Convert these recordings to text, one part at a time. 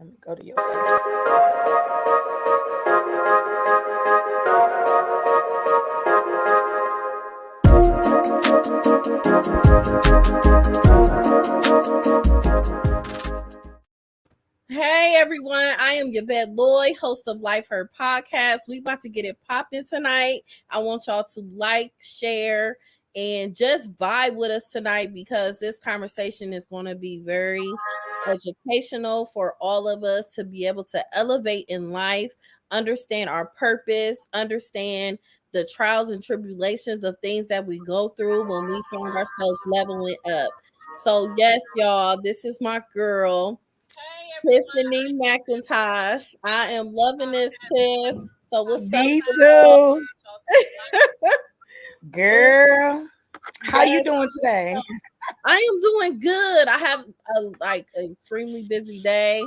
Let me go to your Facebook. Hey everyone, I am Yvette Lloyd, host of Life Heard Podcast. We about to get it popping tonight. I want y'all to like, share, and just vibe with us tonight because this conversation is going to be very educational for all of us to be able to elevate in life, understand our purpose, understand the trials and tribulations of things that we go through when we find ourselves leveling up. So yes, y'all, this is my girl, Tiffany McIntosh. I am loving this, Tiff. So what's up? Me too. Girl, how you doing today? I am doing good. I have an extremely busy day,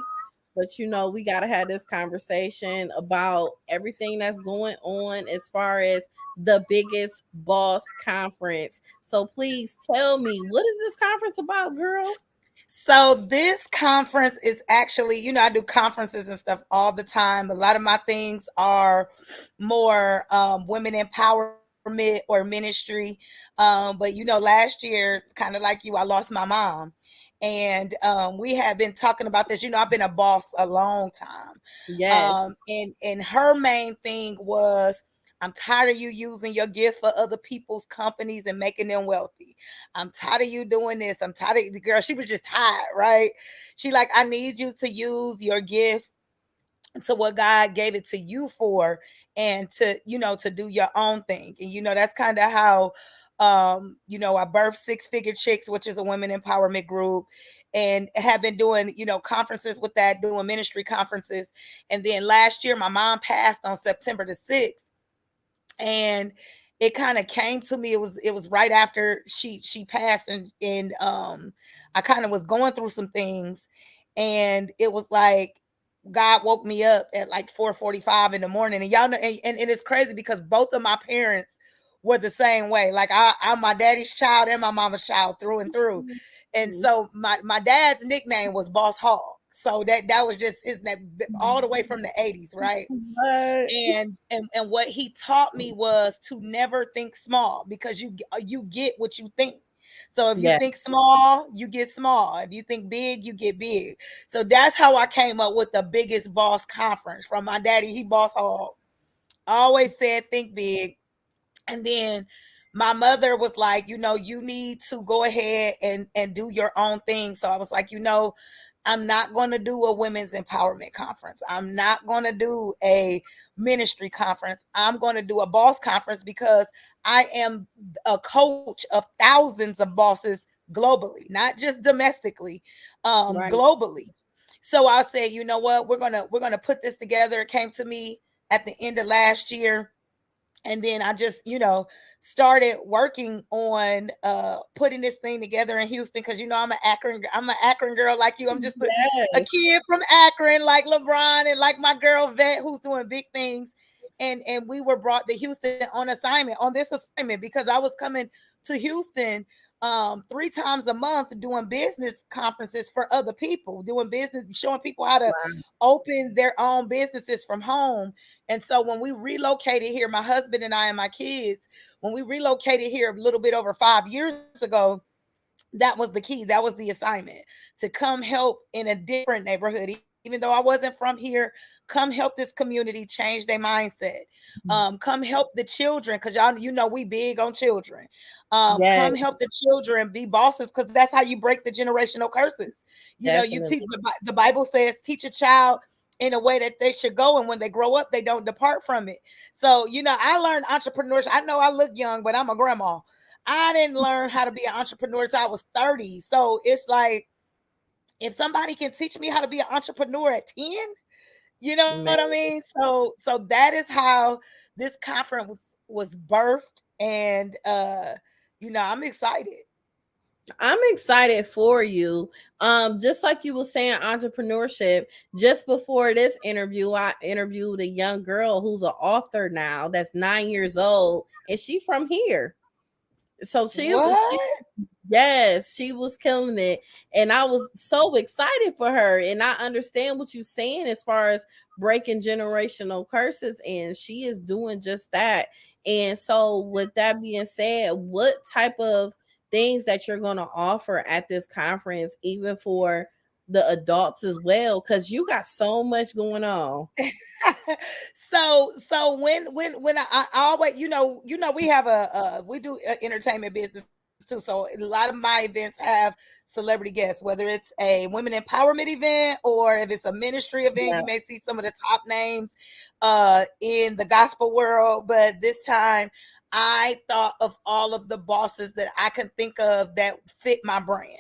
but you know, we got to have this conversation about everything that's going on as far as the biggest boss conference. So please tell me, what is this conference about, girl? So this conference is actually, you know, I do conferences and stuff all the time. A lot of my things are more women empowerment or ministry. But, you know, last year, kind of like you, I lost my mom. And we have been talking about this. You know, I've been a boss a long time. Yes. And her main thing was, I'm tired of you using your gift for other people's companies and making them wealthy. I'm tired of you doing this. I'm tired of the girl. She was just tired, right? She like, I need you to use your gift to what God gave it to you for, and to, you know, to do your own thing. And, you know, that's kind of how, you know, I birthed Six Figure Chicks, which is a women empowerment group, and have been doing, you know, conferences with that, doing ministry conferences. And then last year, my mom passed on September the 6th. And it kind of came to me. It was right after she passed, and I kind of was going through some things, and it was like God woke me up at like 4:45 in the morning. And y'all know, and it's crazy because both of my parents were the same way. Like I'm my daddy's child and my mama's child through and through. And so my dad's nickname was Boss Hog. So that was just his name all the way from the 80s, right? And what he taught me was to never think small, because you get what you think. So if you think small, you get small. If you think big, you get big. So that's how I came up with the biggest boss conference from my daddy. He Boss Hog. Always said think big. And then my mother was like, you know, you need to go ahead and do your own thing. So I was like, you know, I'm not going to do a women's empowerment conference. I'm not going to do a ministry conference. I'm going to do a boss conference because I am a coach of thousands of bosses globally, not just domestically, globally. So I said, you know what, we're gonna put this together. It came to me at the end of last year. And then I just, you know, started working on putting this thing together in Houston, because, you know, I'm an Akron girl like you. I'm just a kid from Akron, like LeBron, and like my girl Vet, who's doing big things. And we were brought to Houston on this assignment, because I was coming to Houston 3 times a month doing business conferences for other people, doing business, showing people how to open their own businesses from home. And so when we relocated here, my husband and I and my kids, when we relocated here a little bit over 5 years ago, that was the key. That was the assignment, to come help in a different neighborhood. Even though I wasn't from here, come help this community change their mindset. Come help the children, because y'all, you know, we big on children. Come help the children be bosses, because that's how you break the generational curses. You know, you teach, the Bible says, teach a child in a way that they should go, and when they grow up, they don't depart from it. So, you know, I learned entrepreneurship. I know I look young, but I'm a grandma. I didn't learn how to be an entrepreneur until I was 30. So it's like, if somebody can teach me how to be an entrepreneur at 10, you know what I mean? So that is how this conference was birthed. And you know, I'm excited. I'm excited for you. Just like you were saying, entrepreneurship. Just before this interview, I interviewed a young girl who's an author now, that's 9 years old, and she from here. So she Yes, she was killing it. And I was so excited for her. And I understand what you're saying as far as breaking generational curses. And she is doing just that. And so, with that being said, what type of things that you're going to offer at this conference, even for the adults as well? Because you got so much going on. So when I always, we have we do entertainment business too, so a lot of my events have celebrity guests, whether it's a women empowerment event or if it's a ministry event. You Yeah. may see some of the top names in the gospel world, but this time I thought of all of the bosses that I can think of that fit my brand.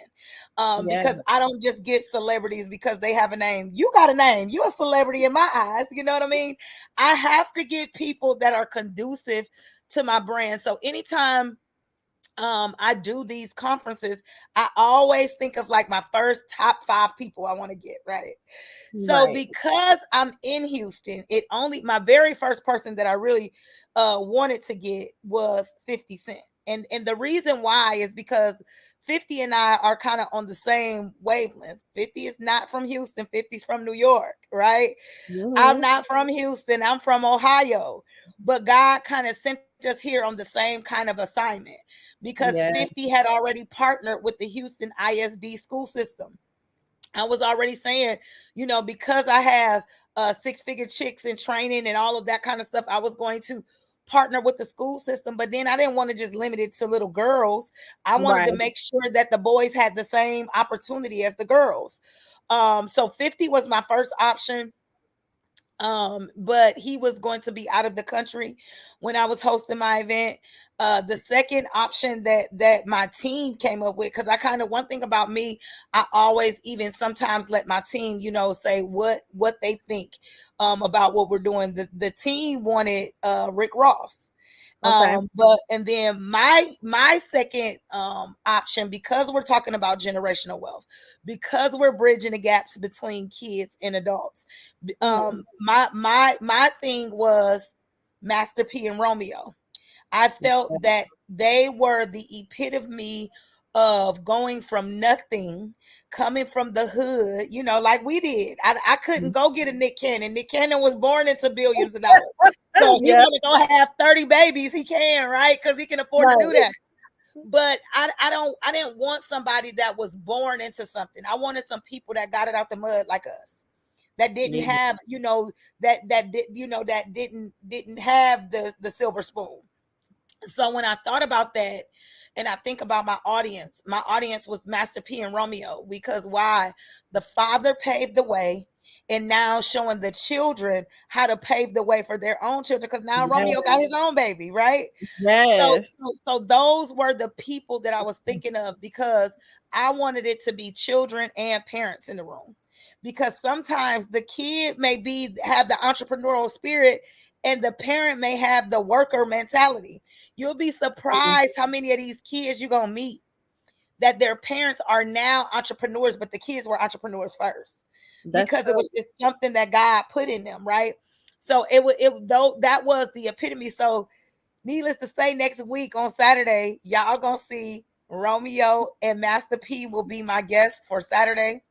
Yeah. Because I don't just get celebrities because they have a name. You got a name. You're a celebrity in my eyes. You know what I mean? I have to get people that are conducive to my brand. So anytime I do these conferences, I always think of like my first top 5 people I want to get, right? So Right. because I'm in Houston, it only my very first person that I really wanted to get was 50 Cent. And the reason why is because 50 and I are kind of on the same wavelength. 50 is not from Houston, 50's from New York, right? I'm Mm-hmm. not from Houston, I'm from Ohio. But God kind of sent us here on the same kind of assignment because Yeah. 50 had already partnered with the Houston ISD school system. I was already saying, because I have 6-figure chicks in training and all of that kind of stuff, I was going to partner with the school system. But then I didn't want to just limit it to little girls. I wanted Right. to make sure that the boys had the same opportunity as the girls. So 50 was my first option, but he was going to be out of the country when I was hosting my event. The second option that my team came up with, because I kind of, one thing about me, I always even sometimes let my team, say what they think about what we're doing. The team wanted Rick Ross. Okay. But and then my second option, because we're talking about generational wealth, because we're bridging the gaps between kids and adults, Mm. my thing was Master P and Romeo. I felt that they were the epitome of going from nothing, coming from the hood, like we did. I couldn't go get a Nick Cannon. Nick Cannon was born into billions of dollars. So if he Yeah. want to go have 30 babies, he can, right? Because he can afford to do Right. that. But I didn't want somebody that was born into something. I wanted some people that got it out the mud like us, that didn't Yeah. have, that did, that didn't have the silver spoon. So when I thought about that, and I think about my audience was Master P and Romeo, because why? The father paved the way, and now showing the children how to pave the way for their own children, because now Romeo got his own baby, right? So, Yes. so those were the people that I was thinking of, because I wanted it to be children and parents in the room. Because sometimes the kid may have the entrepreneurial spirit, and the parent may have the worker mentality. You'll be surprised how many of these kids you're gonna meet that their parents are now entrepreneurs, but the kids were entrepreneurs first, That's because true. it was just something that God put in them, right? So it though that was the epitome. So needless to say, next week on Saturday, y'all gonna see Romeo and Master P will be my guests for Saturday.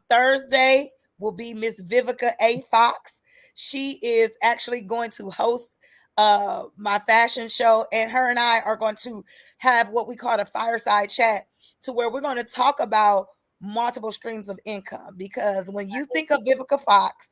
Thursday will be Miss Vivica A. Fox. She is actually going to host my fashion show, and her and I are going to have what we call a fireside chat, to where we're going to talk about multiple streams of income. Because when you think of Vivica Fox,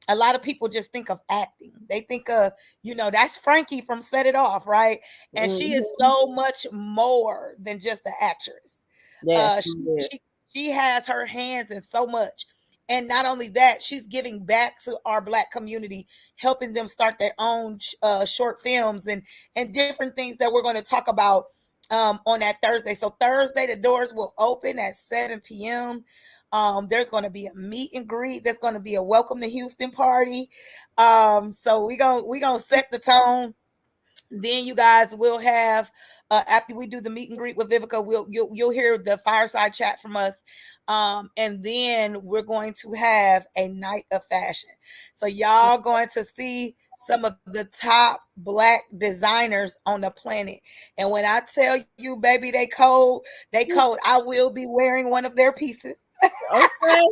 a lot of people just think of acting. They think of, that's Frankie from Set It Off, right? And she is Mhm. so much more than just an actress. Yes, Uh, she she, she is. she has her hands in so much. And not only that, she's giving back to our Black community, helping them start their own short films and different things that we're going to talk about on that Thursday. So Thursday, the doors will open at 7 p.m. There's going to be a meet and greet. There's going to be a welcome to Houston party. So we gonna set the tone. Then you guys will have, after we do the meet and greet with Vivica, you'll hear the fireside chat from us. And then we're going to have a night of fashion. So y'all going to see some of the top black designers on the planet. And when I tell you, baby, they cold. I will be wearing one of their pieces. Okay.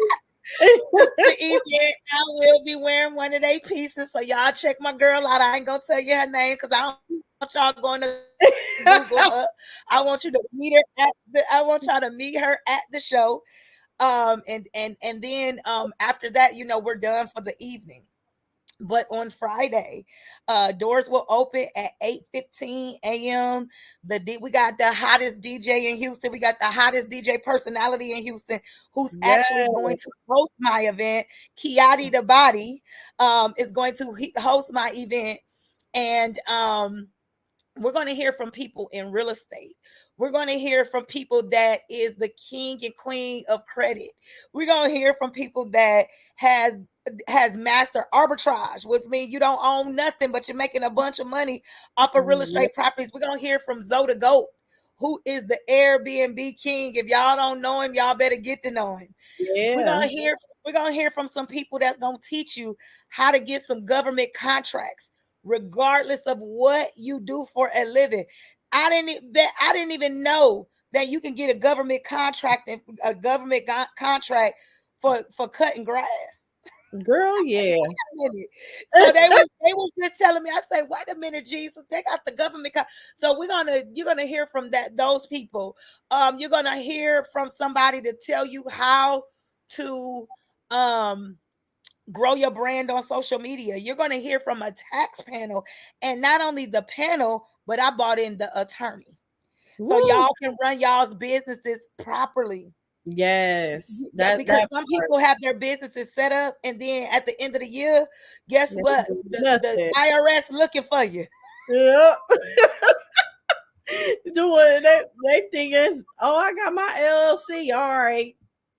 The event, I will be wearing one of their pieces. So y'all check my girl out. I ain't gonna tell you her name because I don't want y'all going to Google her. I want you to meet her at I want y'all to meet her at the show. And then after that, we're done for the evening. But on Friday, doors will open at 8:15 a.m. We got the hottest DJ in Houston. We got the hottest DJ personality in Houston who's actually Yes. going to host my event. Kiati the Body is going to host my event. And we're going to hear from people in real estate. We're going to hear from people that is the king and queen of credit. We're going to hear from people that has has master arbitrage, which means you don't own nothing, but you're making a bunch of money off of real estate properties. We're going to hear from Zoe the Goat, who is the Airbnb king. If y'all don't know him, y'all better get to know him. We're Yeah. gonna hear we're gonna hear from some people that's gonna teach you how to get some government contracts, regardless of what you do for a living. I didn't even know that you can get a government contract for cutting grass. Girl, yeah. Minute. So they was just telling me. I say, wait a minute, Jesus, they got the government. So you're gonna hear from those people. You're gonna hear from somebody to tell you how to um grow your brand on social media. You're gonna hear from a tax panel, and not only the panel, but I brought in the attorney, so Woo. y'all can run y'all's businesses properly. Yes. Yeah, That because that some part. people have their businesses set up, and then at the end of the year, guess They what? do The nothing. IRS looking for you. Yep. Doing they think it's, oh, I got my LLC. All right.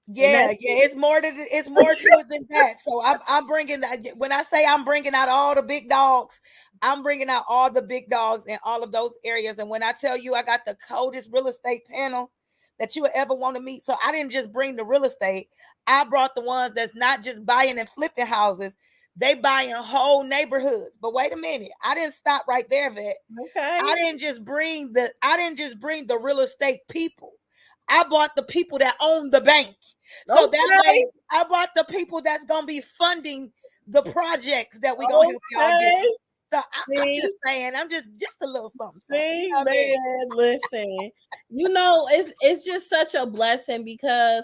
And Yeah, that's yeah, it's more to it than that. So I'm bringing when I say I'm bringing out all the big dogs, I'm bringing out all the big dogs in all of those areas. And when I tell you I got the coldest real estate panel that you would ever want to meet, so I didn't just bring the real estate. I brought the ones that's not just buying and flipping houses; they buying whole neighborhoods. But wait a minute, I didn't stop right there, Vet. okay. I didn't just bring the real estate people. I brought the people that own the bank. So that way Okay. I brought the people that's gonna be funding the projects that we gonna help y'all do. Okay. So I'm just See, saying, I'm just a little something, something. You see, know what I mean? man, listen. It's just such a blessing because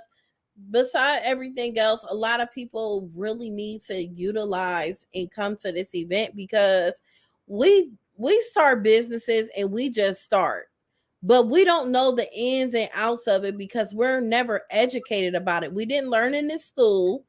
beside everything else, a lot of people really need to utilize and come to this event because we start businesses and we just start. But we don't know the ins and outs of it because we're never educated about it. We didn't learn it in school.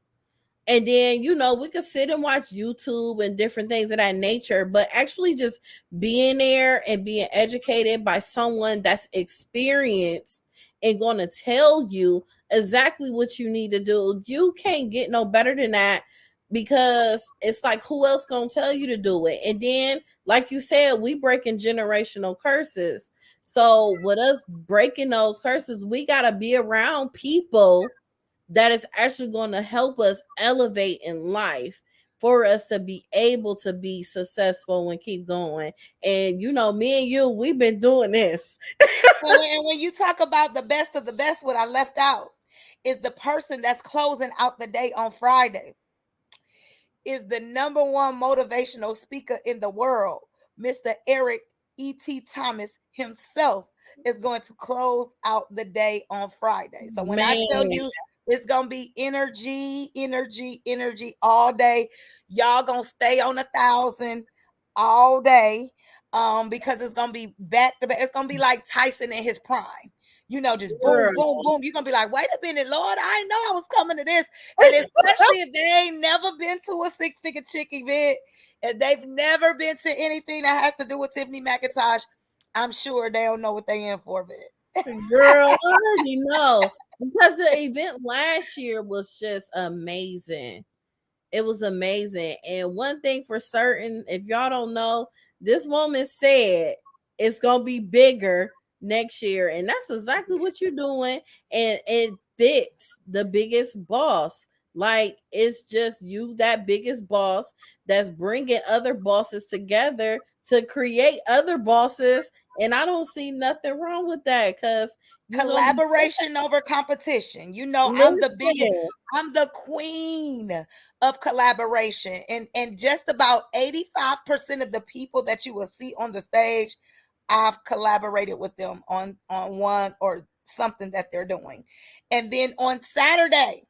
And then, we could sit and watch YouTube and different things of that nature, but actually just being there and being educated by someone that's experienced and going to tell you exactly what you need to do. You can't get no better than that because it's like, who else going to tell you to do it? And then, like you said, we breaking generational curses. So with us breaking those curses, we got to be around people that is actually going to help us elevate in life for us to be able to be successful and keep going. And me and you, we've been doing this. And when you talk about the best of the best, what I left out is the person that's closing out the day on Friday is the number one motivational speaker in the world, Mr. Eric E.T. Thomas himself is going to close out the day on Friday. So when I tell Man, you it's going to be energy, energy, energy all day, y'all going to stay on 1,000 all day because it's going to be back to back. It's going to be like Tyson in his prime. Just boom, girl. boom, boom. You're going to be like, wait a minute, Lord, I know I was coming to this. And especially if they ain't never been to a six-figure chick event, and they've never been to anything that has to do with Tiffany McIntosh, I'm sure they don't know what they in for, but Girl, I already know. Because the event last year was just amazing. It was amazing. And one thing for certain, if y'all don't know, this woman said it's gonna be bigger next year. And that's exactly what you're doing. And fits the biggest boss. Like it's just you, that biggest boss, that's bringing other bosses together to create other bosses. And I don't see nothing wrong with that, because you're gonna be Collaboration over competition. You know, listen. I'm the queen of collaboration. And just about 85% of the people that you will see on the stage, I've collaborated with them on one or something that they're doing. And then on Saturday,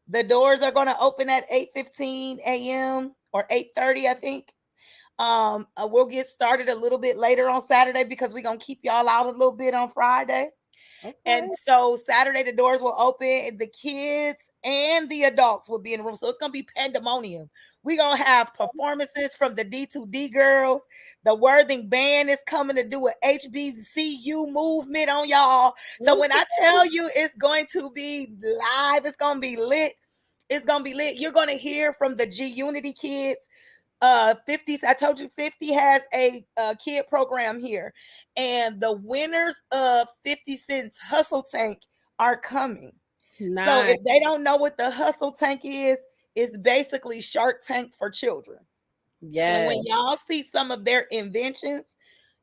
the doors are going to open at 8:15 a.m. or 8:30, I think. We'll get started a little bit later on Saturday because we're going to keep y'all out a little bit on Friday. Okay. And so Saturday the doors will open and the kids and the adults will be in the room. So it's gonna be pandemonium. We're gonna have performances from the D2D girls. The Worthing Band is coming to do an HBCU movement on y'all. So when I tell you it's going to be live, it's gonna be lit. It's gonna be lit. You're gonna hear from the G Unity kids. 50, I told you 50 has a kid program here, and the winners of 50 Cent's Hustle Tank are coming. Nice. So if they don't know what the Hustle Tank is, it's basically Shark Tank for children. And when y'all see some of their inventions,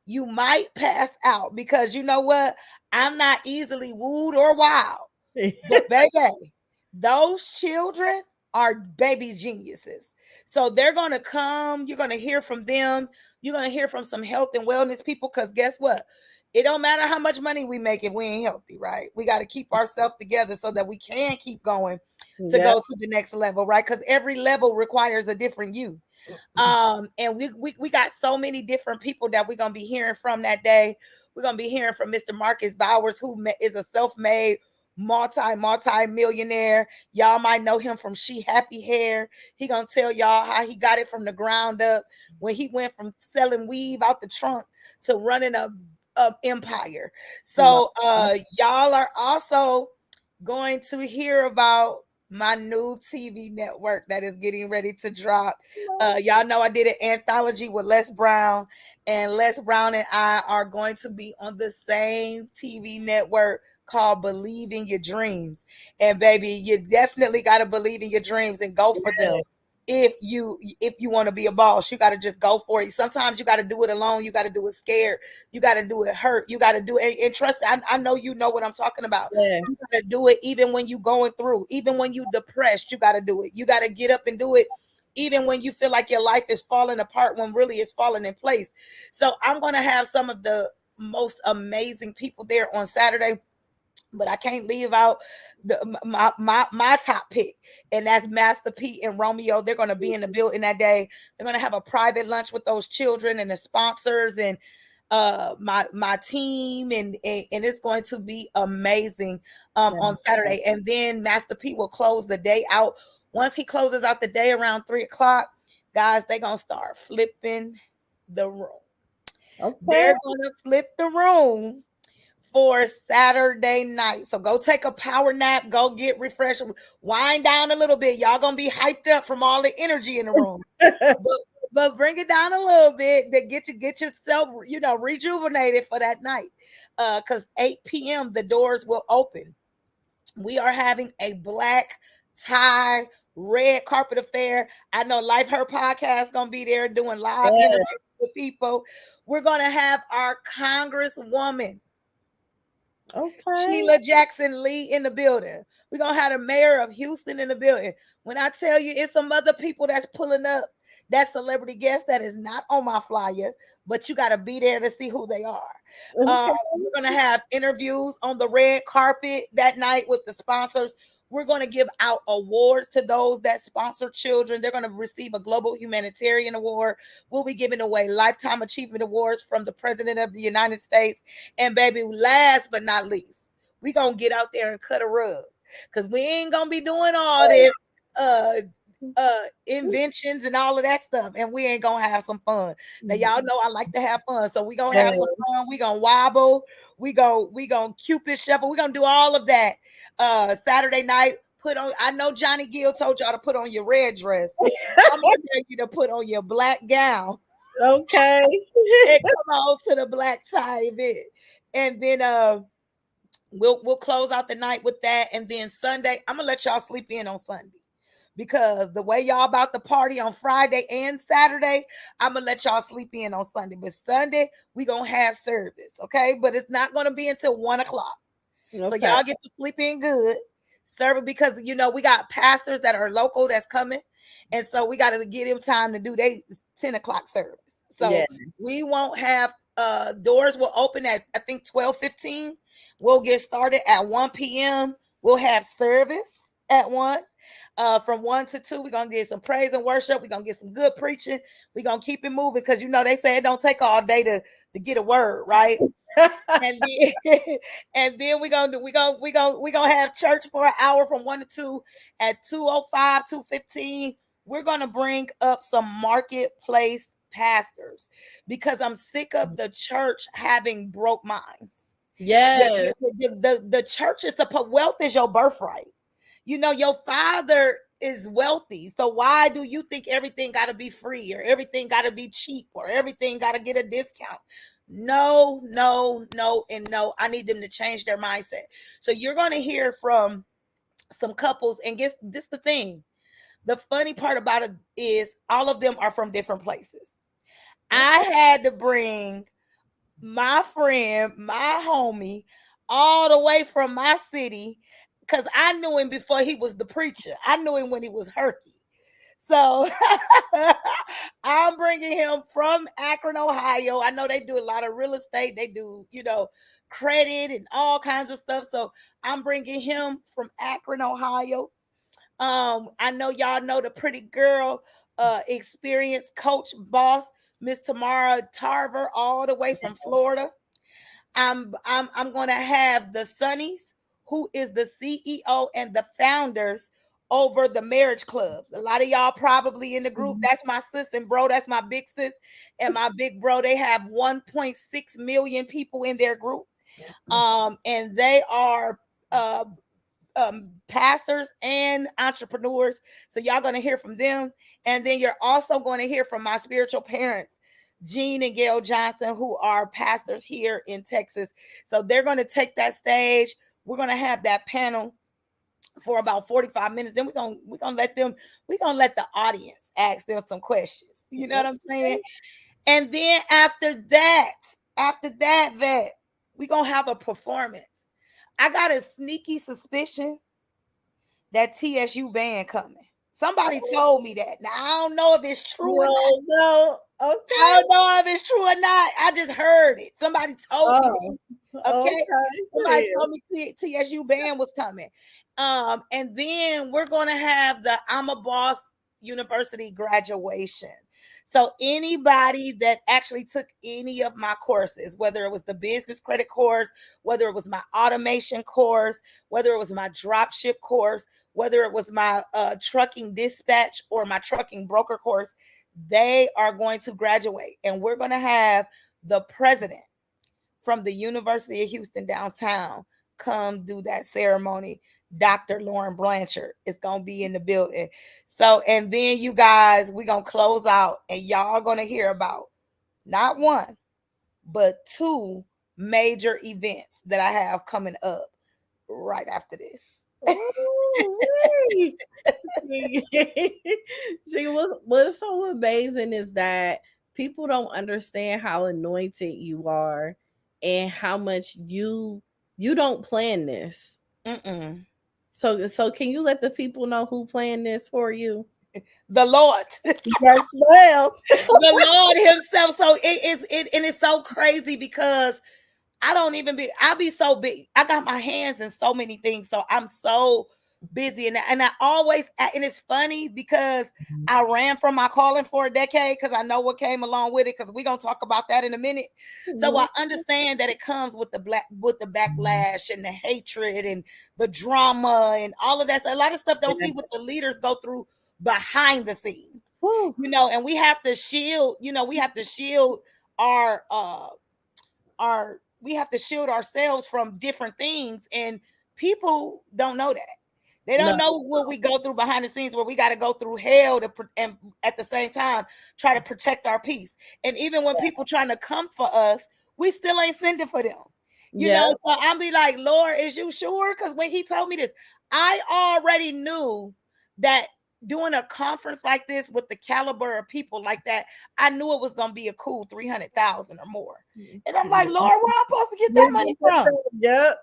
you might pass out, because you know what? I'm not easily wooed or wild, but baby, those children are baby geniuses. So they're going to come. You're going to hear from them. You're going to hear from some health and wellness people, because guess what? It don't matter how much money we make if we ain't healthy, right? We got to keep ourselves together so that we can keep going to go to the next level, right? Because every level requires a different you. And we got so many different people that we're going to be hearing from that day. We're going to be hearing from Mr. Marcus Bowers, who is a self-made multi-millionaire. Y'all might know him from She Happy Hair. He gonna tell y'all how he got it from the ground up, when he went from selling weave out the trunk to running a empire. So y'all are also going to hear about my new TV network that is getting ready to drop. Y'all know I did an anthology with Les Brown, and Les Brown and I are going to be on the same TV network called Believe in Your Dreams. And baby, you definitely got to believe in your dreams and go for them. If you want to be a boss, you got to just go for it. Sometimes you got to do it alone. You got to do it scared. You got to do it hurt. You got to do it. And trust me, I know you know what I'm talking about. Yes. You got to do it even when you going through, even when you depressed, you got to do it. You got to get up and do it even when you feel like your life is falling apart, when really it's falling in place. So I'm going to have some of the most amazing people there on Saturday. But I can't leave out my top pick, and that's Master P and Romeo. They're going to be in the building that day. They're going to have a private lunch with those children and the sponsors and my team, and it's going to be amazing on Saturday. And then Master P will close the day out. Once he closes out the day around 3:00, guys, they're going to start flipping the room. They're going to flip the room for Saturday night. So go take a power nap, go get refreshed, wind down a little bit. Y'all gonna be hyped up from all the energy in the room. but bring it down a little bit to get yourself, rejuvenated for that night. Because 8 p.m. the doors will open. We are having a black tie red carpet affair. I know Life Her podcast gonna be there doing live interviews with people. We're gonna have our Congresswoman Sheila Jackson Lee in the building. We're going to have the mayor of Houston in the building. When I tell you, it's some other people that's pulling up, that celebrity guest that is not on my flyer, but you got to be there to see who they are. We're going to have interviews on the red carpet that night with the sponsors. We're going to give out awards to those that sponsor children. They're going to receive a Global Humanitarian Award. We'll be giving away Lifetime Achievement Awards from the President of the United States. And baby, last but not least, we're going to get out there and cut a rug, because we ain't going to be doing all this inventions and all of that stuff, and we ain't gonna have some fun. Now y'all know I like to have fun, so we gonna have some fun. We gonna wobble, we gonna Cupid shuffle, we gonna do all of that Saturday night. Put on, I know Johnny Gill told y'all to put on your red dress. I'm gonna tell you to put on your black gown, and come on to the black tie event. And then We'll close out the night with that, and then Sunday, I'm gonna let y'all sleep in on Sunday. Because the way y'all about to party on Friday and Saturday, I'm gonna let y'all sleep in on Sunday. But Sunday, we gonna have service, okay? But it's not gonna be until 1 o'clock. So Okay. y'all get to sleep in good. Serve it because we got pastors that are local that's coming. And so we gotta get them time to do their 10 o'clock service. So Yes. we won't have doors will open at I think 12:15. We'll get started at 1 p.m. We'll have service at 1. From 1 to 2, we're gonna get some praise and worship. We're gonna get some good preaching. We're gonna keep it moving because they say it don't take all day to get a word, right? And then, and then we gonna have church for an hour from 1 to 2. At 2:05, 2:15, we're gonna bring up some marketplace pastors because I'm sick of the church having broke minds. Yes. The church is wealth is your birthright. Your father is wealthy. So why do you think everything got to be free or everything got to be cheap or everything got to get a discount? No, no, no, and no. I need them to change their mindset. So you're going to hear from some couples, and guess this the thing. The funny part about it is all of them are from different places. I had to bring my friend, my homie, all the way from my city because I knew him before he was the preacher. I knew him when he was Herky. So I'm bringing him from Akron, Ohio. I know they do a lot of real estate. They do, credit and all kinds of stuff. So I'm bringing him from Akron, Ohio. I know y'all know the pretty girl, experienced coach boss, Miss Tamara Tarver, all the way from Florida. I'm going to have the Sonnies, who is the CEO and the founders over the marriage clubs. A lot of y'all probably in the group. That's my sis and bro. That's my big sis and my big bro. They have 1.6 million people in their group. And they are pastors and entrepreneurs. So y'all going to hear from them. And then you're also going to hear from my spiritual parents, Gene and Gail Johnson, who are pastors here in Texas. So they're going to take that stage. We're going to have that panel for about 45 minutes. Then we're gonna let the audience ask them some questions. You know what I'm saying? And then after that, we're gonna have a performance. I got a sneaky suspicion that TSU band coming. Somebody told me that. Now I don't know if it's true or not. No. Okay. I don't know if it's true or not. I just heard it. Somebody told me. Okay. Somebody told me TSU band was coming. And then we're going to have the I'm a Boss University graduation. So anybody that actually took any of my courses, whether it was the business credit course, whether it was my automation course, whether it was my dropship course, whether it was my trucking dispatch or my trucking broker course, they are going to graduate. And we're going to have the president from the University of Houston downtown come do that ceremony. Dr. Lauren Blanchard is going to be in the building. So, and then you guys, we're going to close out and y'all going to hear about not one, but 2 major events that I have coming up right after this. See, what's so amazing is that people don't understand how anointed you are and how much you don't plan this. So can you let the people know who planned this for you? The Lord. Yes, well. The Lord himself. So it's so crazy because I'll be so big. I got my hands in so many things. So I'm so busy. And I always, and it's funny because I ran from my calling for a decade because I know what came along with it, because we're going to talk about that in a minute. So I understand that it comes with the backlash and the hatred and the drama and all of that. So a lot of stuff don't see what the leaders go through behind the scenes, and we have to shield, we have to shield ourselves from different things, and people don't know that. They don't know what we go through behind the scenes, where we got to go through hell and at the same time try to protect our peace. And even when people trying to come for us, we still ain't sending for them. Yeah. So I'll be like, Lord, is you sure? Because when he told me this, I already knew that doing a conference like this with the caliber of people like that, I knew it was gonna be a cool 300,000 or more. And I'm like, Lord, where I'm supposed to get that money from? Yep.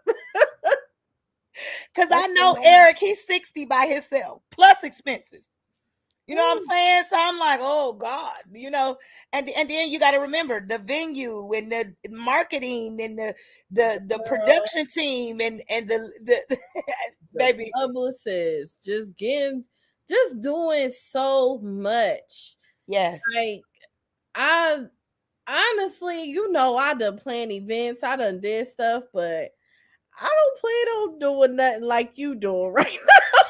Because I know Eric, he's 60 by himself, plus expenses. You know what I'm saying? So I'm like, oh God, and then you got to remember the venue and the marketing and the production team and the baby. Publicists just doing so much. Yes. Like, I honestly, I done planned events, I done did stuff, but I don't plan on doing nothing like you doing right now.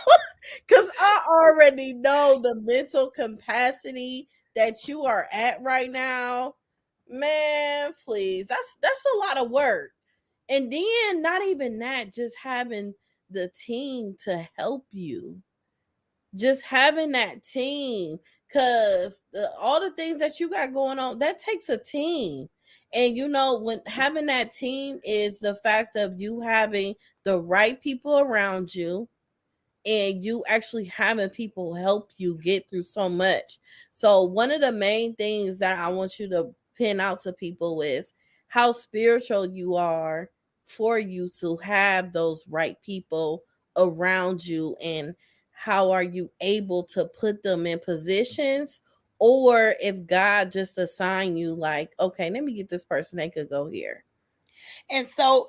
Cause I already know the mental capacity that you are at right now. Man, please. That's a lot of work. And then not even that, just having the team to help you. Just having that team. Cause all the things that you got going on, that takes a team. And when having that team is the fact of you having the right people around you, and you actually having people help you get through so much. So one of the main things that I want you to pin out to people is how spiritual you are for you to have those right people around you, and how are you able to put them in positions, or if God just assign you like, okay, let me get this person, they could go here. And so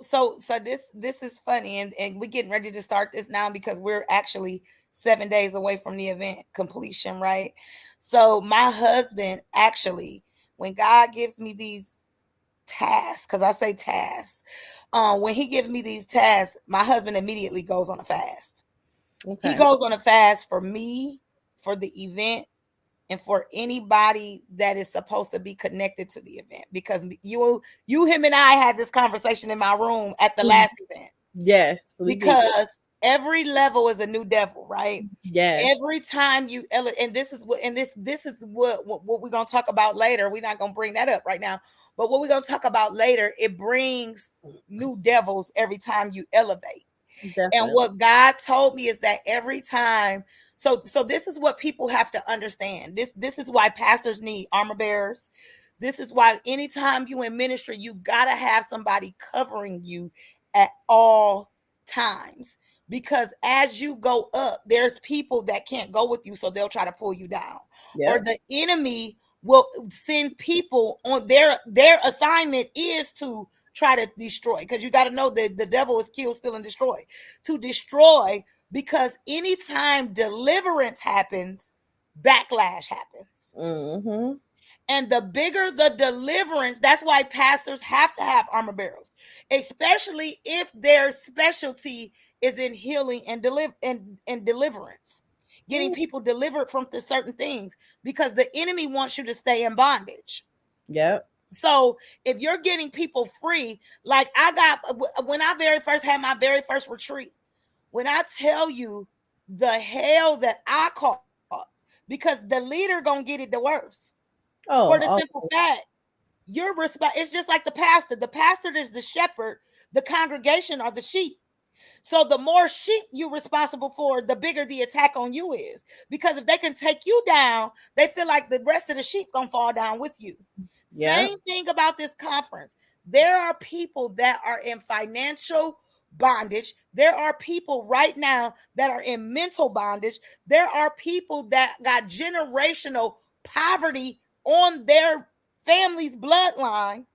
this is funny, and we're getting ready to start this now because we're actually 7 days away from the event completion, right? So my husband actually, when God gives me these tasks, because I say tasks, when he gives me these tasks, my husband immediately goes on a fast. He Okay. goes on a fast for me, for the event, and for anybody that is supposed to be connected to the event, because him and I had this conversation in my room at the last event. Yes, we did. Because every level is a new devil, right? Yes. Every time and this is what we're going to talk about later. We're not going to bring that up right now, but what we're going to talk about later, it brings new devils every time you elevate. Definitely. And what God told me is that every time, so this is what people have to understand. This is why pastors need armor bearers. This is why anytime you in ministry, you gotta have somebody covering you at all times. Because as you go up, there's people that can't go with you, so they'll try to pull you down. Yep. Or the enemy will send people on their assignment is to try to destroy, because you got to know that the devil is kill, steal, and destroy. To destroy, because anytime deliverance happens, backlash happens. Mm-hmm. And the bigger the deliverance, that's why pastors have to have armor bearers, especially if their specialty is in healing and deliverance, getting people delivered from certain things, because the enemy wants you to stay in bondage. Yep. So if you're getting people free, like I got when I very first had my very first retreat, when I tell you the hell that I caught, because the leader gonna get it the worst. For the simple fact, it's just like the pastor. The pastor is the shepherd, the congregation are the sheep. So the more sheep you're responsible for, the bigger the attack on you is. Because if they can take you down, they feel like the rest of the sheep gonna fall down with you. Yep. Same thing about this conference. There are people that are in financial bondage. There are people right now that are in mental bondage. There are people that got generational poverty on their family's bloodline,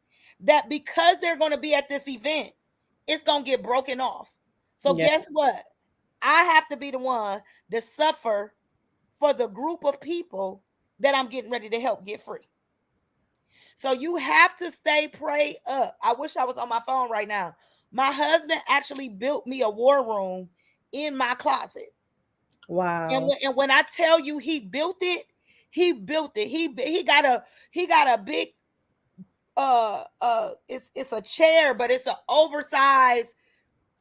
that because they're going to be at this event, it's going to get broken off. So guess what? I have to be the one to suffer for the group of people that I'm getting ready to help get free. So you have to stay prayed up. I wish I was on my phone right now. My husband actually built me a war room in my closet. Wow. And when I tell you he built it, he built it. He got a big it's a chair, but it's an oversized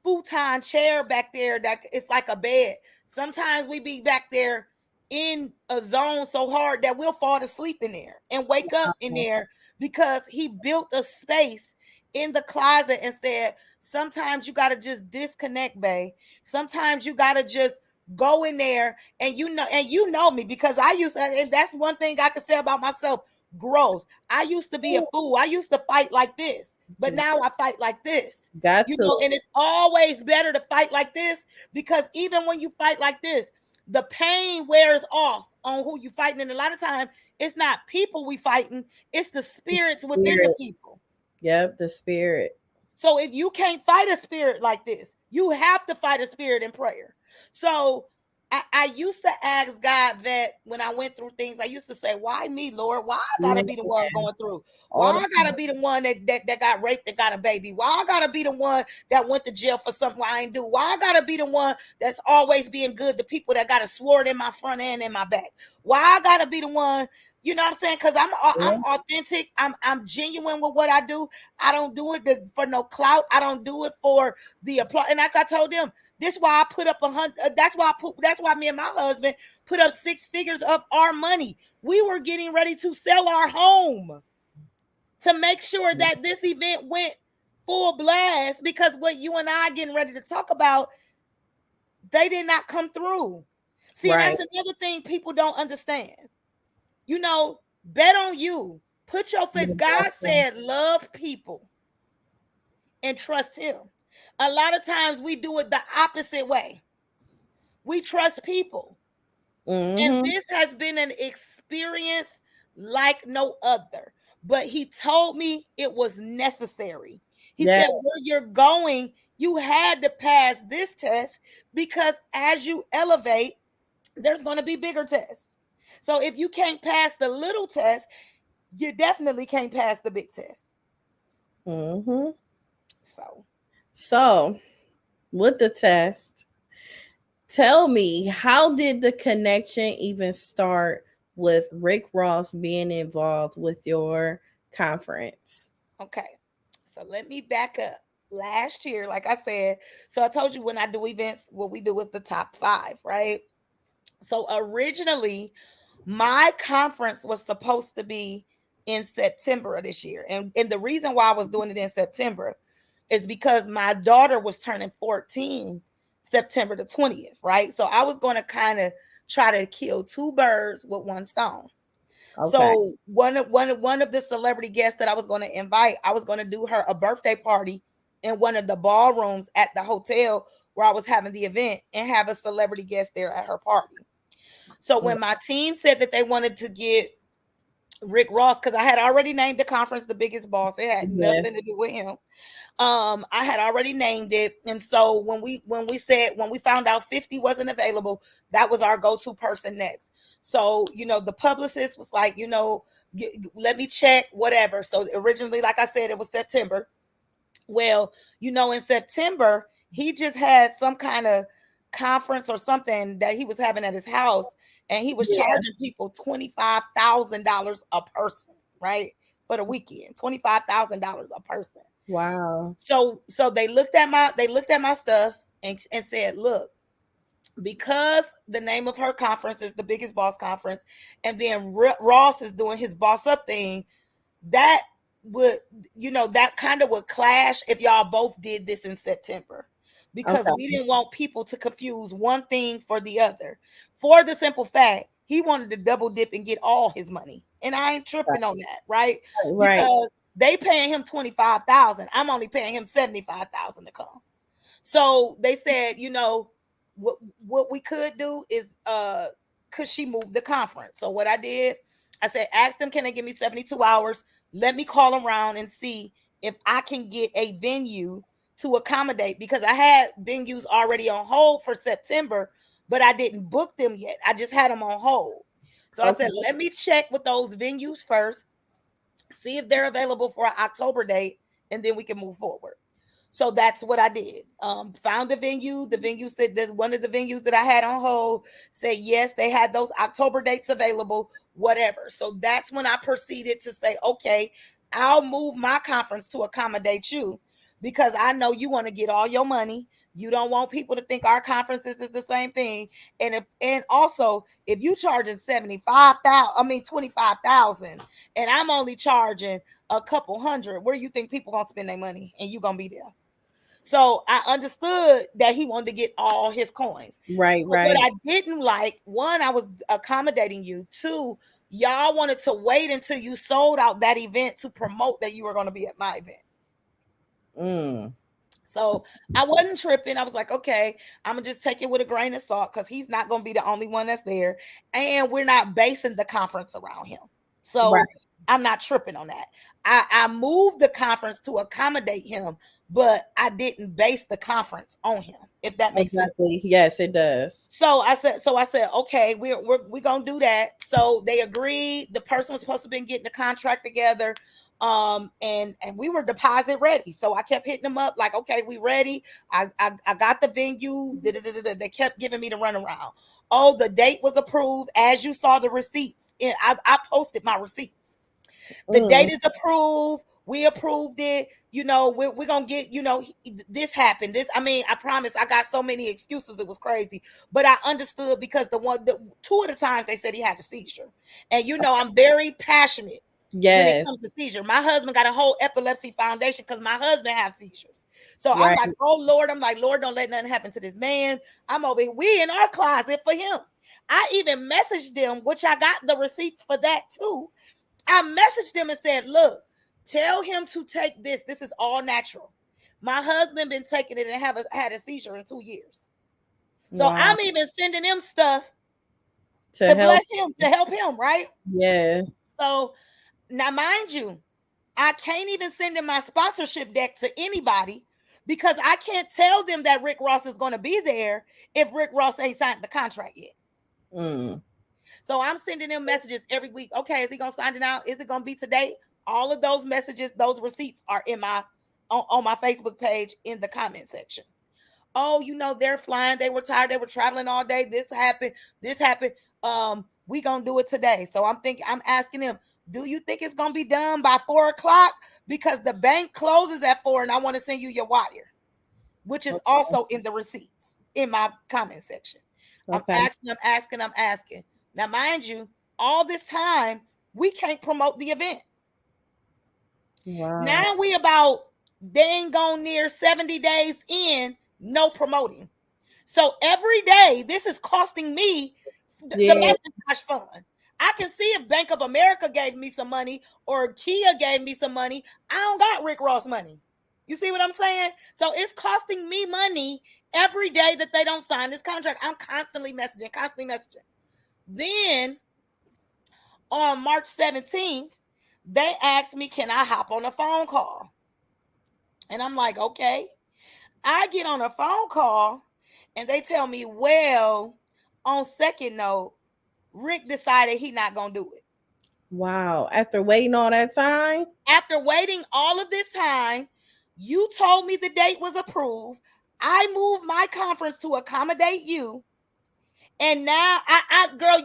futon chair back there that it's like a bed. Sometimes we be back there in a zone so hard that we'll fall to sleep in there and wake up in there, because he built a space in the closet and said, Sometimes you got to just disconnect, babe. Sometimes you got to just go in there, and you know me, because I used to, and that's one thing I can say about myself, growth. I used to be a fool. I used to fight like this, but now I fight like this. Got to. And it's always better to fight like this, because even when you fight like this, the pain wears off on who you fighting. And a lot of times it's not people we fighting, it's the spirits within the people. Yep, the spirit. So if you can't fight a spirit like this, you have to fight a spirit in prayer. So I used to ask God that when I went through things. I used to say, why me, Lord? Why I gotta be the one going through? Why I gotta be the one that got raped, that got a baby? Why I gotta be the one that went to jail for something I ain't do? Why I gotta be the one that's always being good to people that got a sword in my front and in my back? Why I gotta be the one? You know what I'm saying? Because I'm authentic. I'm genuine with what I do. I don't do it for no clout. I don't do it for the applause. And like I told them, this is why I put up 100. That's why me and my husband put up 6 figures of our money. We were getting ready to sell our home to make sure that this event went full blast, because what you and I getting ready to talk about, they did not come through. See, right. That's another thing people don't understand. You know, bet on you. Put your faith. God said, love people and trust him. A lot of times we do it the opposite way. We trust people. And this has been an experience like no other. But he told me it was necessary. He said, where you're going, you had to pass this test, because as you elevate, there's going to be bigger tests. So if you can't pass the little test, you definitely can't pass the big test. So with the test, tell me, how did the connection even start with Rick Ross being involved with your conference? Okay, so let me back up. Last year, like I said, so I told you when I do events, what we do is the top 5, right? So originally, my conference was supposed to be in September of this year. And the reason why I was doing it in September is because my daughter was turning 14 September the 20th, right? So I was going to kind of try to kill 2 birds with one stone. Okay. So one of the celebrity guests that I was going to invite, I was going to do her a birthday party in one of the ballrooms at the hotel where I was having the event, and have a celebrity guest there at her party. So when my team said that they wanted to get Rick Ross, because I had already named the conference The Biggest Boss, it had nothing to do with him. I had already named it. And so when we found out 50 wasn't available, that was our go-to person next. So, the publicist was like, let me check, whatever. So originally, like I said, it was September. Well, in September, he just had some kind of conference or something that he was having at his house, and he was charging people $25,000 a person, right? For the weekend, $25,000 a person. Wow. So they looked at my stuff and said, look, because the name of her conference is the Biggest Boss Conference, and then Ross is doing his boss up thing, that would, that kind of would clash if y'all both did this in September, because we didn't want people to confuse one thing for the other, for the simple fact he wanted to double dip and get all his money, and I ain't tripping on that, right? Because they paying him $25,000, I'm only paying him $75,000 to come. So they said, what we could do is could she move the conference? So what I did, I said, ask them, can they give me 72 hours? Let me call around and see if I can get a venue to accommodate, because I had venues already on hold for September, but I didn't book them yet. I just had them on hold. So I said, let me check with those venues first, see if they're available for an October date, and then we can move forward. So that's what I did. Found the venue. The venue said that one of the venues that I had on hold said, yes, they had those October dates available, whatever. So that's when I proceeded to say, okay, I'll move my conference to accommodate you, because I know you want to get all your money. You don't want people to think our conferences is the same thing. And also, if you charging $25,000, and I'm only charging a couple hundred, where you think people gonna spend their money, and you gonna be there? So I understood that he wanted to get all his coins. Right, But what right. I didn't like, one, I was accommodating you. Two, y'all wanted to wait until you sold out that event to promote that you were going to be at my event. Mm. So I wasn't tripping. I was like, okay, I'm gonna just take it with a grain of salt because he's not gonna be the only one that's there. And we're not basing the conference around him. Right. So I'm not tripping on that. I moved the conference to accommodate him, but I didn't base the conference on him, if that makes sense. Exactly. Yes, it does. So I said, okay, we're gonna do that. So they agreed. The person was supposed to be getting the contract together. And we were deposit ready. So I kept hitting them up, like, okay, we ready. I got the venue. They kept giving me the runaround. Oh, the date was approved. As you saw the receipts. I posted my receipts. The date is approved. We approved it. We're gonna get, this happened. I promise, I got so many excuses, it was crazy. But I understood because two of the times they said he had a seizure. And I'm very passionate when it Yes. comes to seizure. My husband got a whole epilepsy foundation because my husband has seizures. So I'm Right. like, oh Lord, Lord, don't let nothing happen to this man. I'm over here. We in our closet for him. I even messaged them, which I got the receipts for that too. I messaged them and said, look, tell him to take this. This is all natural. My husband been taking it and had a seizure in 2 years. So Wow. I'm even sending him stuff To to help. bless him, to help him, right? Yeah. So now, mind you, I can't even send in my sponsorship deck to anybody because I can't tell them that Rick Ross is going to be there if Rick Ross ain't signed the contract yet. Mm. So I'm sending them messages every week. Okay, is he gonna sign it out? Is it gonna be today? All of those messages, those receipts are in on my Facebook page in the comment section. Oh, they're flying. They were tired. They were traveling all day. This happened. This happened. We gonna do it today. So I'm asking them, do you think it's gonna be done by 4 o'clock? Because the bank closes at 4, and I want to send you your wire, which is also in the receipts in my comment section. I'm Okay. asking, I'm asking. Now, mind you, all this time, we can't promote the event. Wow. Now we about dang on near 70 days in, no promoting. So every day, this is costing me the Yeah. Macintosh fund. I can see if Bank of America gave me some money or Kia gave me some money. I don't got Rick Ross money. You see what I'm saying? So it's costing me money every day that they don't sign this contract. I'm constantly messaging, Then on March 17th, they asked me, can I hop on a phone call? And I'm like, okay. I get on a phone call and they tell me, well, on second note, Rick decided he not going to do it. Wow. After waiting all that time? After waiting all of this time, you told me the date was approved. I moved my conference to accommodate you. And now girl,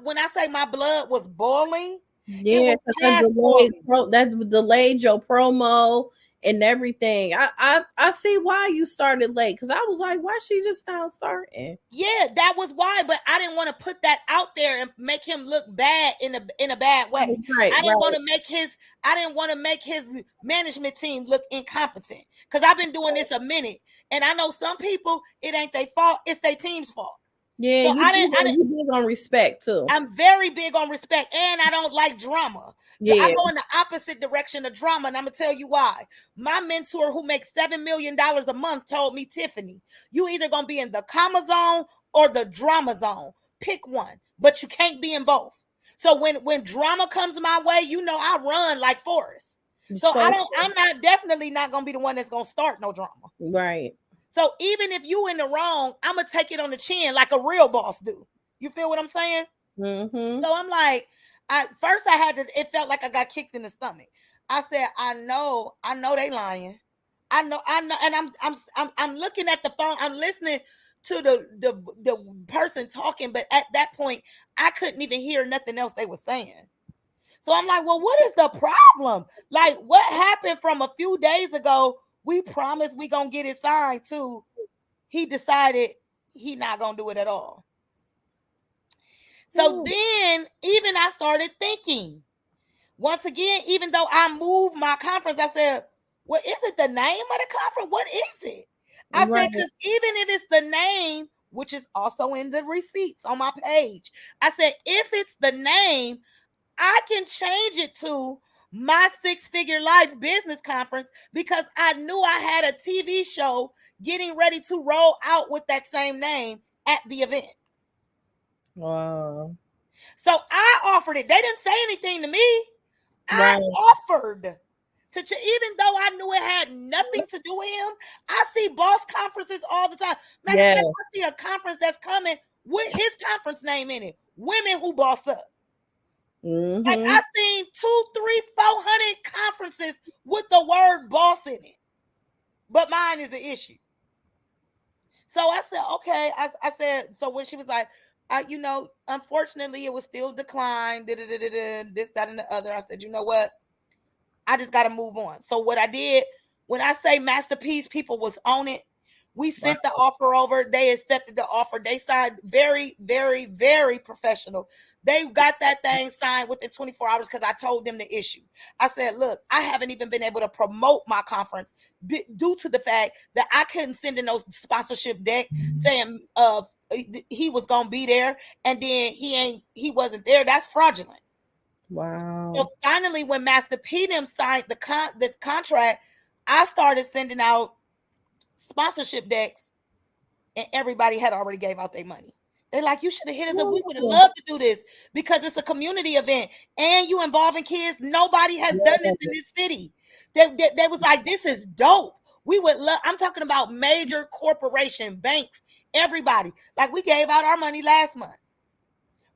when I say my blood was boiling, it Yeah, was because past boiling. that delayed your promo and everything. I see why you started late because I was like, why she just now starting? Yeah, that was why, but I didn't want to put that out there and make him look bad in a bad way. Right, I didn't right. want to make his management team look incompetent because I've been doing this a minute, and I know some people it ain't their fault; it's their team's fault. Yeah, So you big on respect too. I'm very big on respect, and I don't like drama. Yeah. I go in the opposite direction of drama, and I'm gonna tell you why. My mentor, who makes $7 million a month, told me, Tiffany, you either gonna be in the comma zone or the drama zone. Pick one, but you can't be in both. So when drama comes my way, I run like Forrest. So I'm not definitely not gonna be the one that's gonna start no drama. Right. So even if you in the wrong, I'm gonna take it on the chin like a real boss do. You feel what I'm saying? Mm-hmm. So I'm like, it felt like I got kicked in the stomach. I said, I know they lying. I know, and I'm looking at the phone. I'm listening to the person talking, but at that point, I couldn't even hear nothing else they were saying. So I'm like, well, what is the problem? Like, what happened from a few days ago? We promised we gonna get it signed to. He decided he not gonna do it at all. So then, even I started thinking. Once again, even though I moved my conference, I said, Well, is it the name of the conference? What is it? I Right. said, because even if it's the name, which is also in the receipts on my page, I said, if it's the name, I can change it to my Six Figure Life Business Conference because I knew I had a TV show getting ready to roll out with that same name at the event. Wow. So I offered it. They didn't say anything to me. I Right. offered to even though I knew it had nothing to do with him. I see boss conferences all the time. Matter of Yeah. fact, I see a conference that's coming with his conference name in it. Women who boss up. Like Mm-hmm. I seen 2, 3, 400 conferences with the word boss in it. But mine is an issue. So I said, okay. I said, so when she was like, unfortunately, it was still declined, this, that, and the other. I said, you know what? I just got to move on. So what I did, when I say masterpiece, people was on it. We Wow. sent the offer over. They accepted the offer. They signed very, very, very professional. They got that thing signed within 24 hours because I told them the issue. I said, look, I haven't even been able to promote my conference due to the fact that I couldn't send in those sponsorship deck saying he was going to be there and then he wasn't there. That's fraudulent. Wow. So finally, when Master P them signed the contract, I started sending out sponsorship decks, and everybody had already gave out their money. They're like, you should have hit us up. We would have loved to do this because it's a community event and you involving kids. Nobody has done this in this city. They was like, this is dope. We would love. I'm talking about major corporation, banks, everybody. Like we gave out our money last month.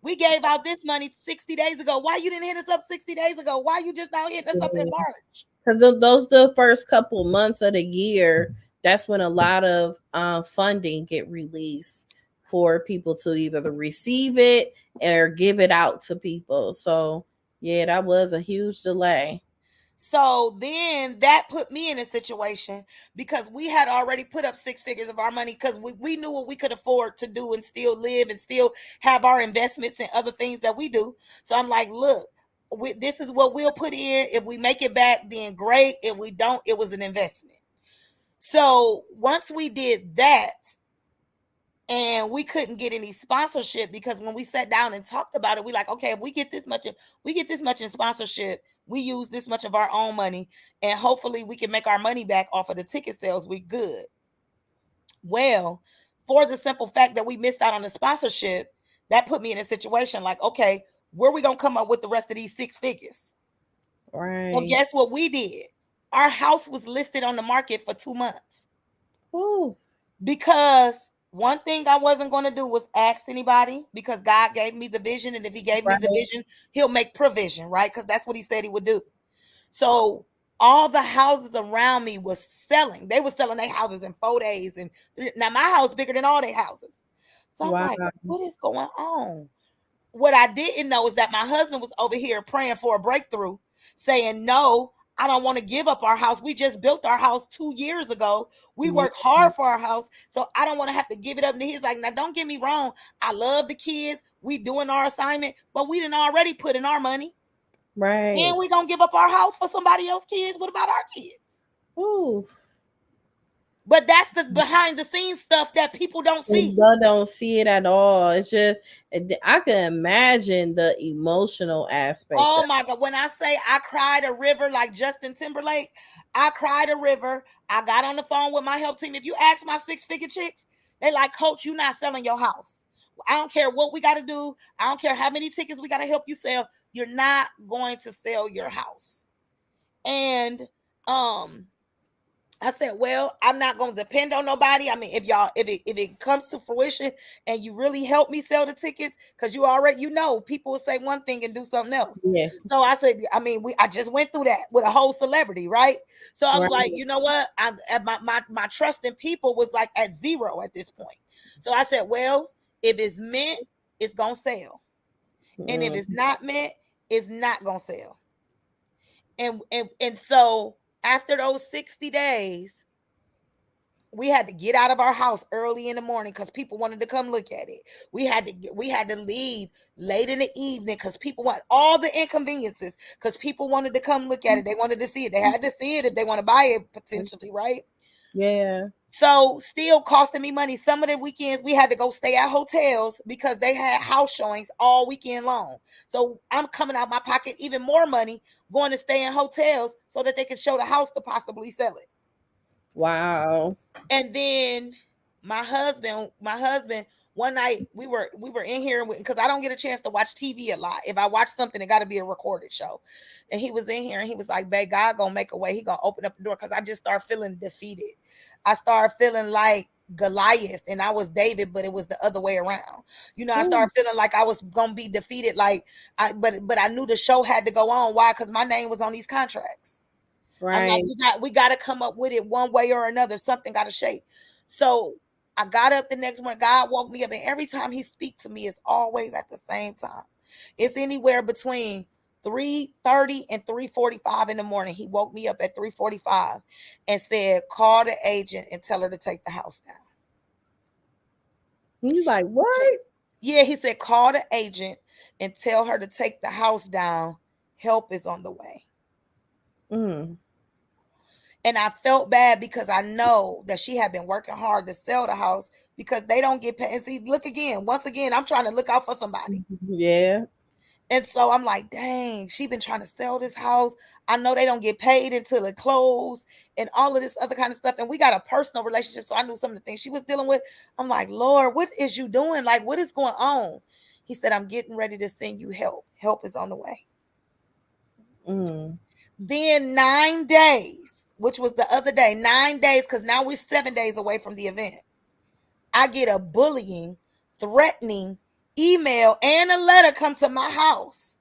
We gave out this money 60 days ago. Why you didn't hit us up 60 days ago? Why you just now hitting us up in March? Because those the first couple months of the year, that's when a lot of funding get released for people to either receive it or give it out to people. So yeah, that was a huge delay. So then that put me in a situation because we had already put up 6 figures of our money because we knew what we could afford to do and still live and still have our investments and other things that we do. So I'm like, look, this is what we'll put in. If we make it back, then great. If we don't, it was an investment. So once we did that, and we couldn't get any sponsorship because when we sat down and talked about it, we like, okay, if we get this much in sponsorship, we use this much of our own money, and hopefully we can make our money back off of the ticket sales. We good. Well, for the simple fact that we missed out on the sponsorship, that put me in a situation like, okay, where are we gonna come up with the rest of these 6 figures? Right. Well, guess what we did? Our house was listed on the market for 2 months. Ooh. Because one thing I wasn't going to do was ask anybody because God gave me the vision. And if he gave me the vision, he'll make provision, right? Because that's what he said he would do. So all the houses around me was selling. They were selling their houses in 4 days. And now my house bigger than all their houses. So I'm like, what is going on? What I didn't know is that my husband was over here praying for a breakthrough, saying, no, I don't want to give up our house. We just built our house 2 years ago. We worked hard for our house. So I don't want to have to give it up. And he's like, now don't get me wrong. I love the kids. We doing our assignment, but we didn't already put in our money. Right. And we going to give up our house for somebody else's kids. What about our kids? Ooh. But that's the behind the scenes stuff that people don't see. They don't see it at all. It's just, I can imagine the emotional aspect. Oh my God. When I say I cried a river like Justin Timberlake, I cried a river. I got on the phone with my help team. If you ask my 6-figure chicks, they like, Coach, you're not selling your house. I don't care what we got to do. I don't care how many tickets we got to help you sell. You're not going to sell your house. And I said, well, I'm not going to depend on nobody. I mean, if it comes to fruition and you really help me sell the tickets, because you already, people will say one thing and do something else. Yeah. So I said, I mean, I just went through that with a whole celebrity, right? So I was like, you know what? My trust in people was like at 0 at this point. So I said, well, if it's meant, it's going to sell. And if it's not meant, it's not going to sell. And so after those 60 days, We had to get out of our house early in the morning because people wanted to come look at it. We had to leave late in the evening because people want all the inconveniences because people wanted to come look at it. They wanted to see it. They had to see it if they want to buy it potentially, right? Yeah. So still costing me money. Some of the weekends we had to go stay at hotels because they had house showings all weekend long. So I'm coming out my pocket even more money going to stay in hotels so that they can show the house to possibly sell it. Wow. And then my husband, one night we were in here because I don't get a chance to watch TV a lot. If I watch something, it got to be a recorded show. And he was in here and he was like, "Babe, God gonna make a way. He gonna open up the door." Because I just started feeling defeated. I started feeling like Goliath and I was David, but it was the other way around. You know, I started feeling like I was gonna be defeated. But I knew the show had to go on. Why? Because my name was on these contracts. I'm like, Right. we got to come up with it one way or another. Something got to shake. So I got up the next morning. God woke me up, and every time He speaks to me, it's always at the same time. It's anywhere between 3:30 and 3:45 in the morning. He woke me up at 3:45 and said, "Call the agent and tell her to take the house down." You like what? Yeah, he said, "Call the agent and tell her to take the house down. Help is on the way." Mm. And I felt bad because I know that she had been working hard to sell the house because they don't get paid. And see, look again, once again, I'm trying to look out for somebody. Yeah. And so I'm like, dang, she been trying to sell this house. I know they don't get paid until it close and all of this other kind of stuff. And we got a personal relationship. So I knew some of the things she was dealing with. I'm like, Lord, what is you doing? Like, what is going on? He said, "I'm getting ready to send you help. Help is on the way." Mm. Then 9 days, which was the other day, 9 days, because now we're 7 days away from the event. I get a bullying, threatening email and a letter come to my house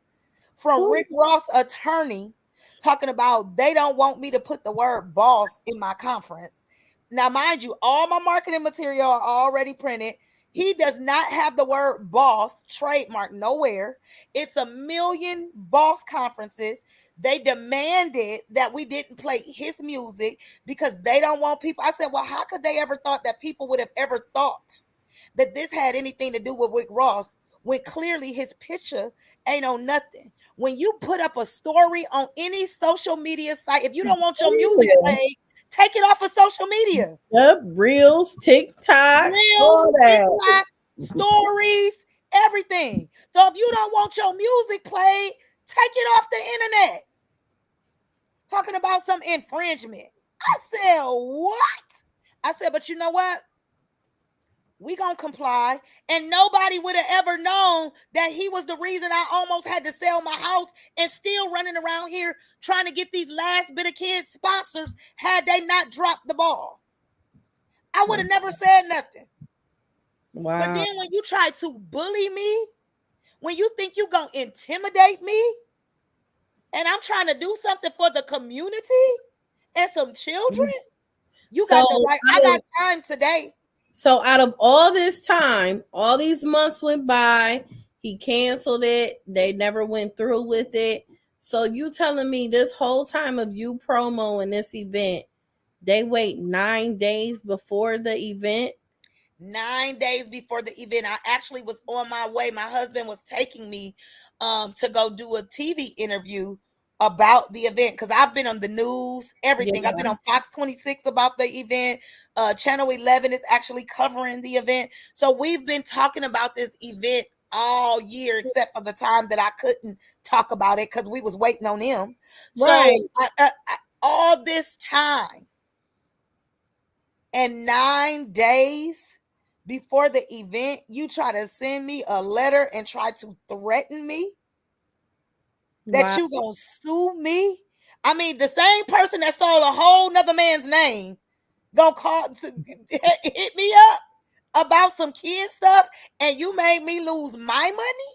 from Rick Ross' attorney talking about they don't want me to put the word boss in my conference. Now, mind you, all my marketing material are already printed. He does not have the word boss trademark nowhere. It's a million boss conferences. They demanded that we didn't play his music because they don't want people. I said, well, how could they ever thought that people would have ever thought that this had anything to do with Rick Ross when clearly his picture ain't on nothing? When you put up a story on any social media site, if you don't want your music played, take it off of social media. Yep. Reels, TikTok, Reels, all that. TikTok, stories, everything. So if you don't want your music played, take it off the internet. Talking about some infringement. I said, what? I said, but you know what? We gonna comply. And nobody would have ever known that he was the reason I almost had to sell my house and still running around here trying to get these last bit of kids sponsors had they not dropped the ball. I would have never said nothing. Wow. But then when you try to bully me, when you think you gonna intimidate me, and I'm trying to do something for the community and some children, you got to like, I got time today. So out of all this time, all these months went by, he canceled it. They never went through with it. So you telling me this whole time of you promoing this event, they wait 9 days before the event? 9 days before the event, I actually was on my way. My husband was taking me to go do a TV interview about the event because I've been on the news, everything. Yeah. I've been on Fox 26 about the event. Channel 11 is actually covering the event. So we've been talking about this event all year, except for the time that I couldn't talk about it because we was waiting on them. Right. So all this time and 9 days before the event, you try to send me a letter and try to threaten me that you gonna sue me. I mean, the same person that stole a whole nother man's name gonna call to hit me up about some kid stuff, and you made me lose my money.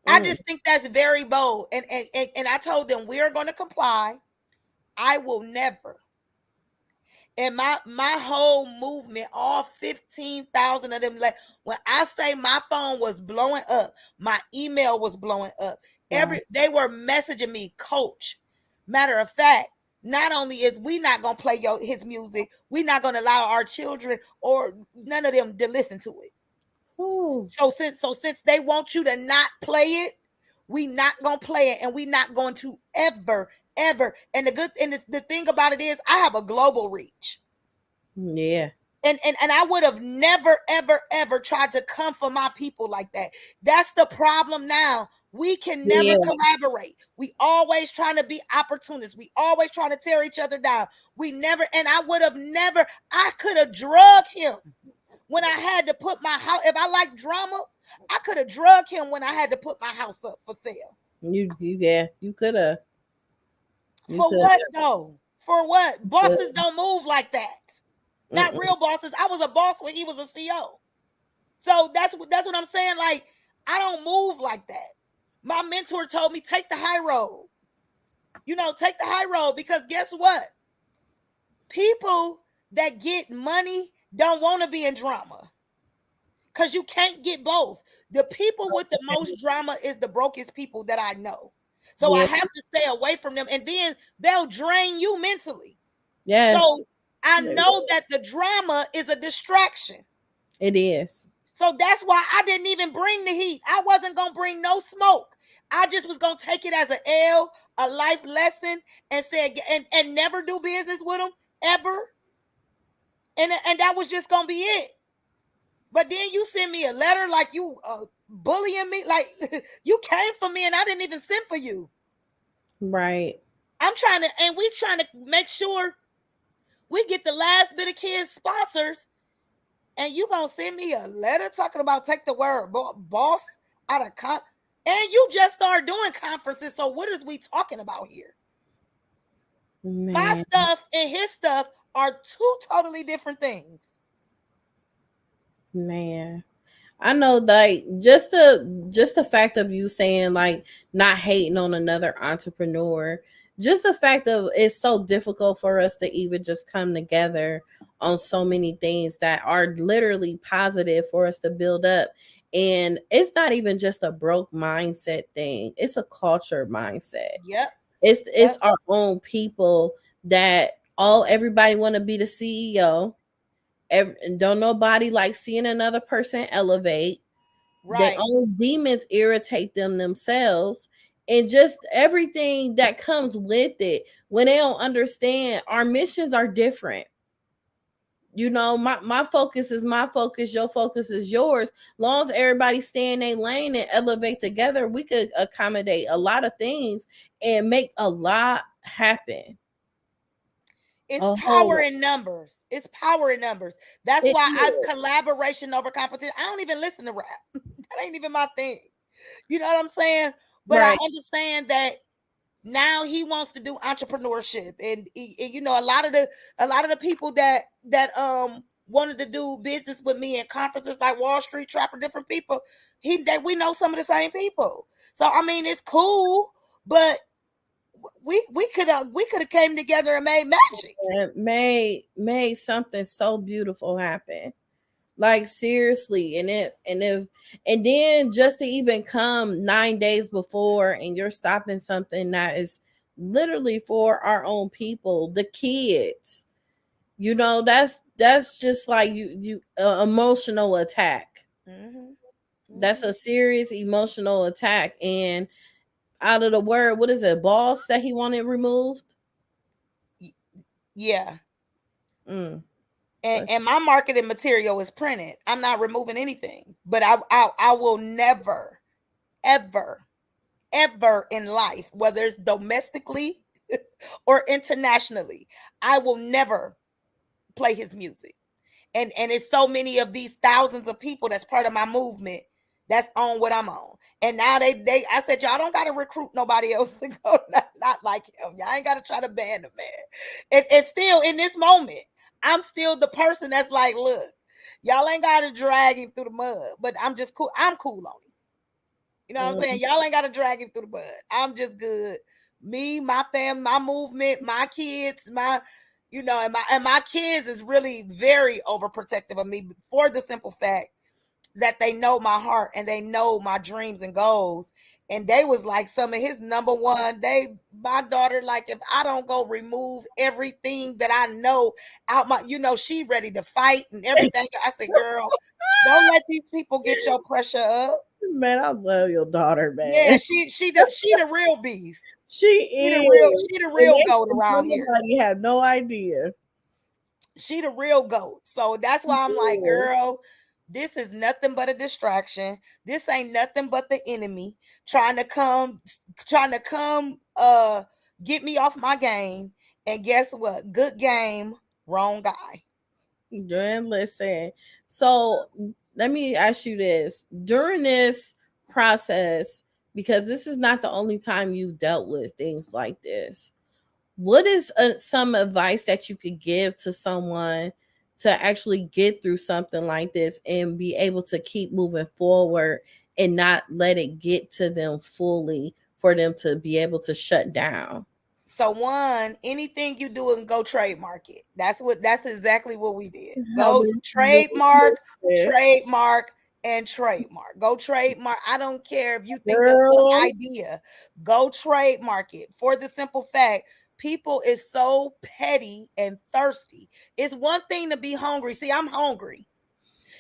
I just think that's very bold, and I told them we're going to comply. I will never. And my whole movement, all 15,000 of them, like when I say my phone was blowing up, my email was blowing up. They were messaging me, coach. Matter of fact, not only is we not gonna play his music, we not gonna allow our children or none of them to listen to it. Ooh. So since they want you to not play it, we not gonna play it, and we not going to ever. And the thing about it is, I have a global reach. Yeah. And I would have never, ever tried to come for my people like that. That's the problem now. We can never collaborate. We always trying to be opportunists. We always trying to tear each other down. We never, and I would have never, I could have drugged him when I had to put my house. If I like drama, I could have drugged him when I had to put my house up for sale. You could have. For what though? For what? Bosses don't move like that. Not real bosses. I was a boss when he was a CO. So that's what I'm saying. Like, I don't move like that. My mentor told me, take the high road. Take the high road, because guess what? People that get money don't want to be in drama, because you can't get both. The people with the most drama is the brokest people that I know. So I have to stay away from them, and then they'll drain you mentally. Yes. So I know that the drama is a distraction. It is. So that's why I didn't even bring the heat. I wasn't going to bring no smoke. I just was going to take it as an L, a life lesson, and say, and never do business with them ever. And that was just going to be it. But then you send me a letter like you bullying me. Like, you came for me and I didn't even send for you. Right. We trying to make sure we get the last bit of kids sponsors, and you gonna send me a letter talking about take the word boss out of and you just started doing conferences. So what is we talking about here? Man. My stuff and his stuff are two totally different things. Man, I know, like, just the fact of you saying, like, not hating on another entrepreneur, just the fact of it's so difficult for us to even just come together on so many things that are literally positive for us to build up. And it's not even just a broke mindset thing. It's a culture mindset. Yep. It's our own people that everybody want to be the CEO. Don't nobody like seeing another person elevate. Right. Their own demons irritate them themselves, and just everything that comes with it. When they don't understand, our missions are different. My focus is my focus, your focus is yours. Long as everybody stay in their lane and elevate together, we could accommodate a lot of things and make a lot happen. It's power in numbers. It's power in numbers. That's why I've collaboration over competition. I don't even listen to rap. That ain't even my thing. You know what I'm saying? But right. I understand that now he wants to do entrepreneurship, and a lot of the people that wanted to do business with me in conferences like Wall Street Trapper, different people. We know some of the same people. So I mean, it's cool, but we could have came together and made magic. And made something so beautiful happen. Like, seriously. And then just to even come 9 days before and you're stopping something that is literally for our own people, the kids, that's just like you emotional attack. Mm-hmm. That's a serious emotional attack. And out of the word, what is it, boss, that he wanted removed? Yeah. And my marketing material is printed. I'm not removing anything, but I will never, ever in life, whether it's domestically or internationally, I will never play his music. And it's so many of these thousands of people that's part of my movement that's on what I'm on. And now I said, y'all don't got to recruit nobody else to go, not like him. Y'all ain't got to try to ban the man. And still in this moment, I'm still the person that's like, look, y'all ain't got to drag him through the mud, but I'm just cool. I'm cool on him. You know what I'm saying? Y'all ain't got to drag him through the mud. I'm just good. Me, my family, my movement, my kids, and my kids is really very overprotective of me for the simple fact that they know my heart and they know my dreams and goals. And they was like some of his number one. My daughter, like, if I don't go remove everything that I know out my, she ready to fight and everything. I said, girl, don't let these people get your pressure up. Man, I love your daughter, Yeah, man. she the real beast. She She the is. real she the And real goat around here. nobody have no idea. She the real goat. So that's why I'm like, Yeah. girl, this is nothing but a distraction. This ain't nothing but the enemy trying to come get me off my game. And guess what? Good game, wrong guy. And listen, so let me ask you this. During this process, because this is not the only time you've dealt with things like this, what is some advice that you could give to someone to actually get through something like this and be able to keep moving forward and not let it get to them fully for them to be able to shut down? So one, anything you do and go trademark it. That's exactly what we did. How Go many trademark, years? trademark, and trademark. Go trademark. I don't care if you think of Girl. an idea. Go trademark it for the simple fact people is so petty and thirsty. It's one thing to be hungry. See, I'm hungry.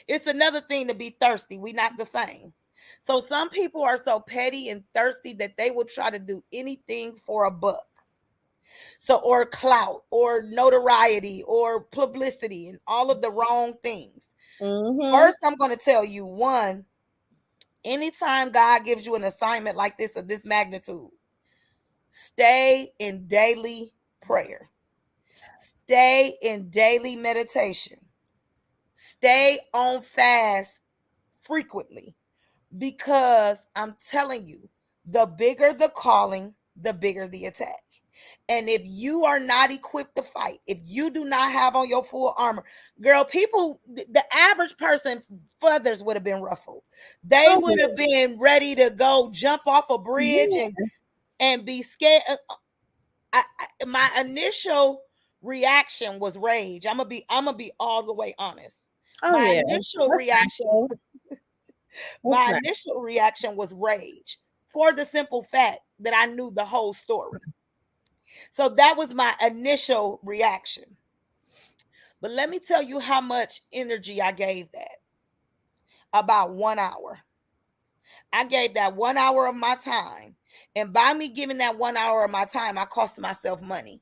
It's another thing to be thirsty. We not the same. So some people are so petty and thirsty that they will try to do anything for a buck. So, or clout, or notoriety, or publicity, and all of the wrong things. Mm-hmm. First, I'm going to tell you one, anytime God gives you an assignment like this of this magnitude, stay in daily prayer, stay in daily meditation, stay on fast frequently, because I'm telling you, the bigger the calling, the bigger the attack. And if you are not equipped to fight, if you do not have on your full armor, girl, the average person, feathers would have been ruffled. They Oh, would have been ready to go jump off a bridge yeah. and be scared. My initial reaction was rage. I'm gonna be all the way honest. Oh, My yeah. initial That's reaction natural. That's my not. initial reaction was rage for the simple fact that I knew the whole story. So that was my initial reaction. But let me tell you how much energy I gave that. About 1 hour. I gave that 1 hour of my time. And by me giving that 1 hour of my time, I cost myself money.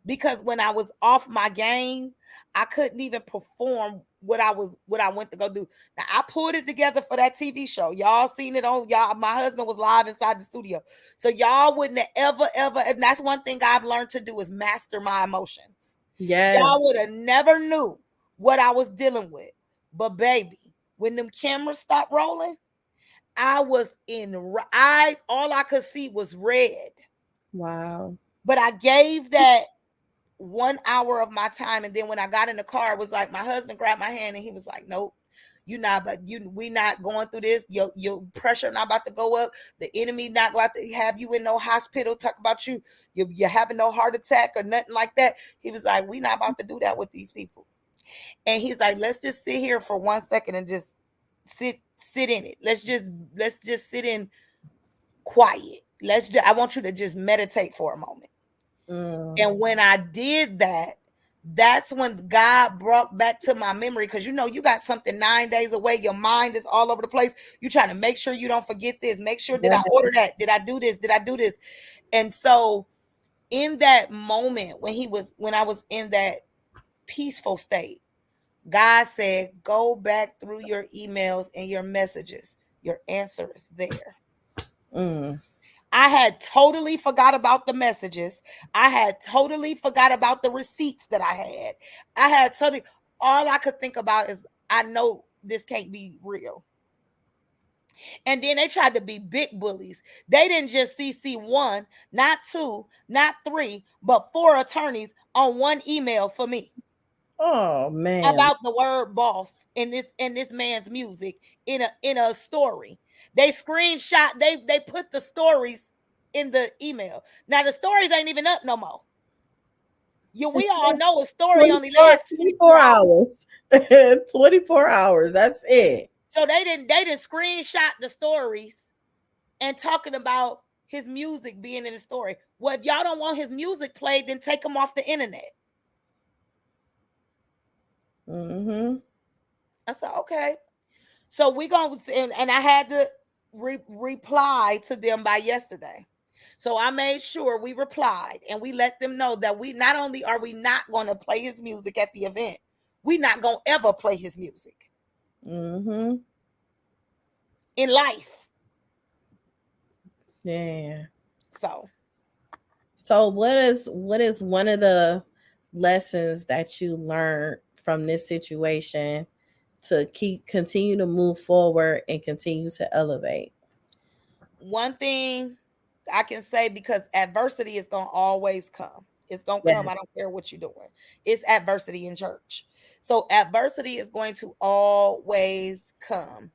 Because when I was off my game, I couldn't even perform what I went to go do. Now I pulled it together for that TV show. Y'all seen it on y'all. My husband was live inside the studio. So y'all wouldn't have ever, and that's one thing I've learned to do is master my emotions. Yes. Y'all would have never knew what I was dealing with. But baby, when them cameras stopped rolling, I was all I could see was red. Wow. But I gave that 1 hour of my time, and then when I got in the car, it was like my husband grabbed my hand and he was like, "Nope, we not going through this. Your pressure not about to go up. The enemy not about to have you in no hospital. Talk about you're having no heart attack or nothing like that." He was like, "We not about to do that with these people." And he's like, "Let's just sit here for 1 second and just sit in it. Let's just sit in quiet. I want you to just meditate for a moment." And when I did that, that's when God brought back to my memory, because you got something 9 days away. Your mind is all over the place. You're trying to make sure you don't forget this. Make sure, did I order that? Did I do this? Did I do this? And so in that moment when I was in that peaceful state, God said, go back through your emails and your messages. Your answer is there. I had totally forgot about the messages. I had totally forgot about the receipts that I had. All I could think about is, I know this can't be real. And then they tried to be big bullies. They didn't just CC one, not two, not three, but 4 attorneys on one email for me. Oh man. About the word boss in this man's music in a story. They screenshot, they put the stories in the email. Now the stories ain't even up no more. We all know a story only lasts 24 hours. 24 hours. 24 hours. That's it. So they didn't screenshot the stories and talking about his music being in the story. Well, if y'all don't want his music played, then take him off the internet. Mm-hmm. I said, okay. So we going to, and I had to reply to them by yesterday. So I made sure we replied and we let them know that we not only are we not going to play his music at the event, we not going to ever play his music. Mm-hmm. In life. Yeah. So what is one of the lessons that you learned from this situation to continue to move forward and continue to elevate? One thing I can say, because adversity is going to always come. It's going to Yeah. come. I don't care what you're doing. It's adversity in church. So adversity is going to always come.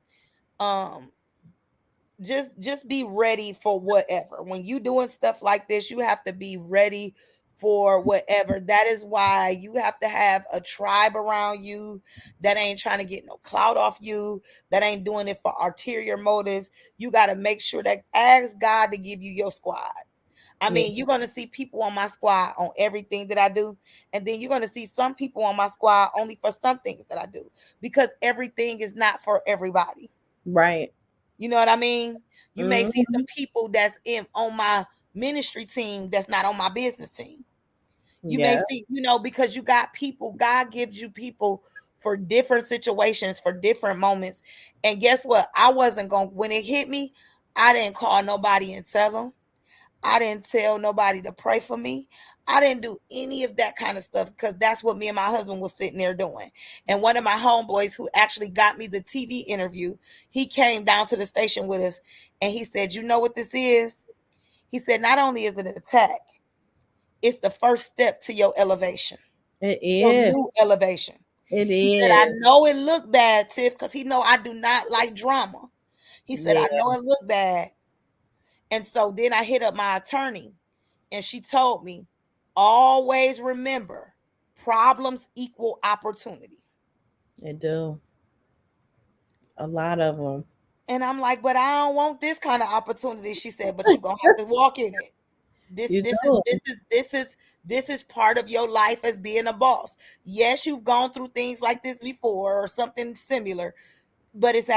Just be ready for whatever. When you doing stuff like this, you have to be ready for whatever. That is why you have to have a tribe around you that ain't trying to get no clout off you, that ain't doing it for ulterior motives. You got to make sure that, ask God to give you your squad. I mean, you're going to see people on my squad on everything that I do. And then you're going to see some people on my squad only for some things that I do, because everything is not for everybody. Right. You know what I mean? You may see Mm-hmm. some people that's on my ministry team that's not on my business team. You may see, because you got people, God gives you people for different situations, for different moments. And guess what? I wasn't going, when it hit me, I didn't call nobody and tell them. I didn't tell nobody to pray for me. I didn't do any of that kind of stuff, because that's what me and my husband was sitting there doing. And one of my homeboys who actually got me the TV interview, he came down to the station with us and he said, you know what this is? He said, not only is it an attack, it's the first step to your elevation. It Your is. new elevation. It He said, I is. know it looked bad, Tiff, because he know I do not like drama. He said, Yeah. I know it looked bad. And so then I hit up my attorney and she told me, always remember, problems equal opportunity. They do. A lot of them. And I'm like, but I don't want this kind of opportunity. She said, but you're gonna have to walk in it. This You this is do. this is this is this is part of your life as being a boss. Yes, you've gone through things like this before or something similar, but it's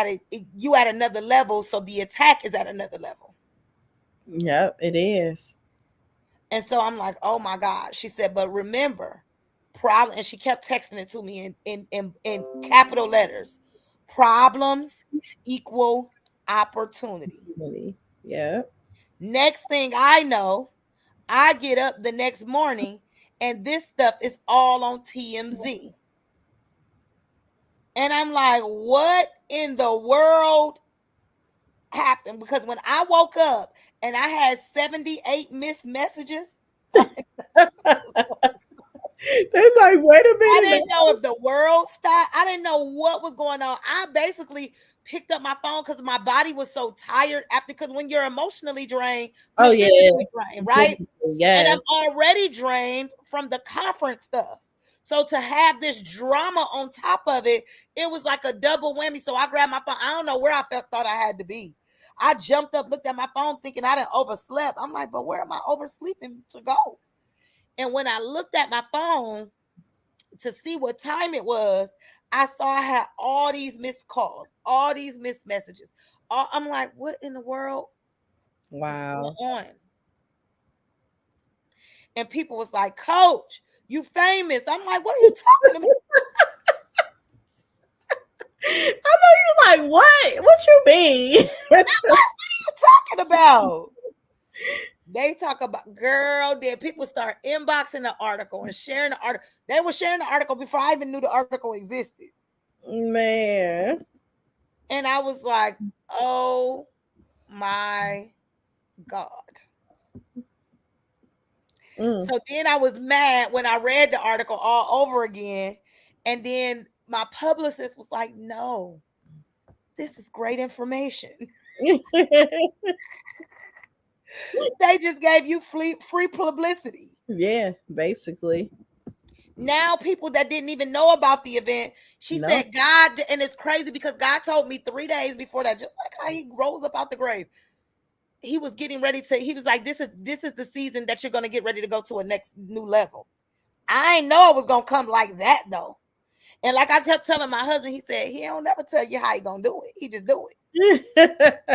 you at another level, so the attack is at another level. Yep, it is. And so I'm like, oh my God. She said, but remember, problem, and she kept texting it to me in capital letters. Problems equal opportunity. Yeah. Next thing I know, I get up the next morning and this stuff is all on TMZ. And I'm like, what in the world happened? Because when I woke up and I had 78 missed messages, They're like, wait a I minute. didn't know if the world stopped. I didn't know what was going on. I basically picked up my phone because my body was so tired after, because when you're emotionally drained, you're Oh yeah. physically drained, right? Yes. And I'm already drained from the conference stuff. So to have this drama on top of it, it was like a double whammy. So I grabbed my phone. I don't know where I thought I had to be. I jumped up, looked at my phone thinking I didn't overslept. I'm like, but where am I oversleeping to go? And when I looked at my phone to see what time it was, I saw I had all these missed calls, all these missed messages. I'm like, what in the world is going on? And people was like, Coach, you famous. I'm like, what are you talking about? I know you're like, what? What you mean? What are you talking about? They talk about, girl, then people start inboxing the article and sharing the article. They were sharing the article before I even knew the article existed. Man. And I was like, oh my God. So then I was mad when I read the article all over again. And then my publicist was like, no, this is great information. They just gave you free publicity. Yeah, basically. Now people that didn't even know about the event She No. said, God, and it's crazy because God told me 3 days before that, just like how he rose up out the grave, he was getting ready to, he was like, this is the season that you're gonna get ready to go to a next new level. I ain't know it was gonna come like that though. And like I kept telling my husband, he said he don't never tell you how he gonna do it. He just do it.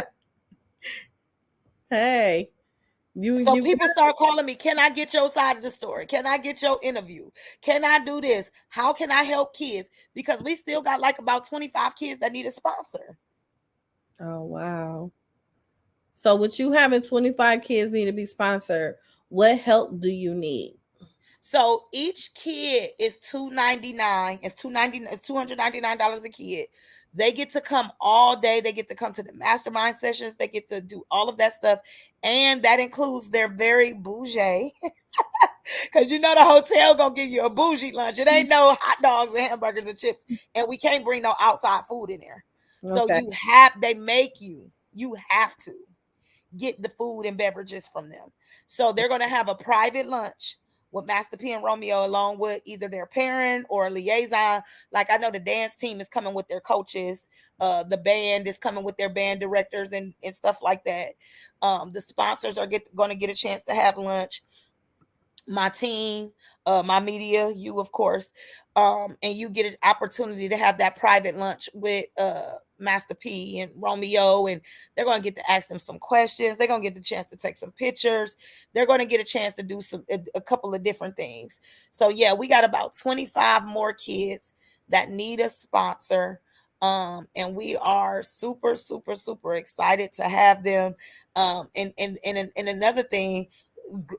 Hey, So you people start calling me, can I get your side of the story? Can I get your interview? Can I do this? How can I help kids? Because we still got like about 25 kids that need a sponsor. Oh wow. So with you having 25 kids need to be sponsored, what help do you need? So each kid is $299. It's $299 a kid. They get to come all day. They get to come to the mastermind sessions. They get to do all of that stuff. And that includes their very bougie. Because you know the hotel gonna give you a bougie lunch. It ain't no hot dogs and hamburgers and chips. And we can't bring no outside food in there. So Okay. they make you have to get the food and beverages from them. So they're going to have a private lunch with Master P and Romeo, along with either their parent or a liaison. Like I know the dance team is coming with their coaches. The band is coming with their band directors and stuff like that. The sponsors are going to get a chance to have lunch. My team, my media, you of course, and you get an opportunity to have that private lunch with Master P and Romeo, and they're going to get to ask them some questions. They're going to get the chance to take some pictures. They're going to get a chance to do a couple of different things. So yeah, we got about 25 more kids that need a sponsor. And we are super, super, super excited to have them. And another thing,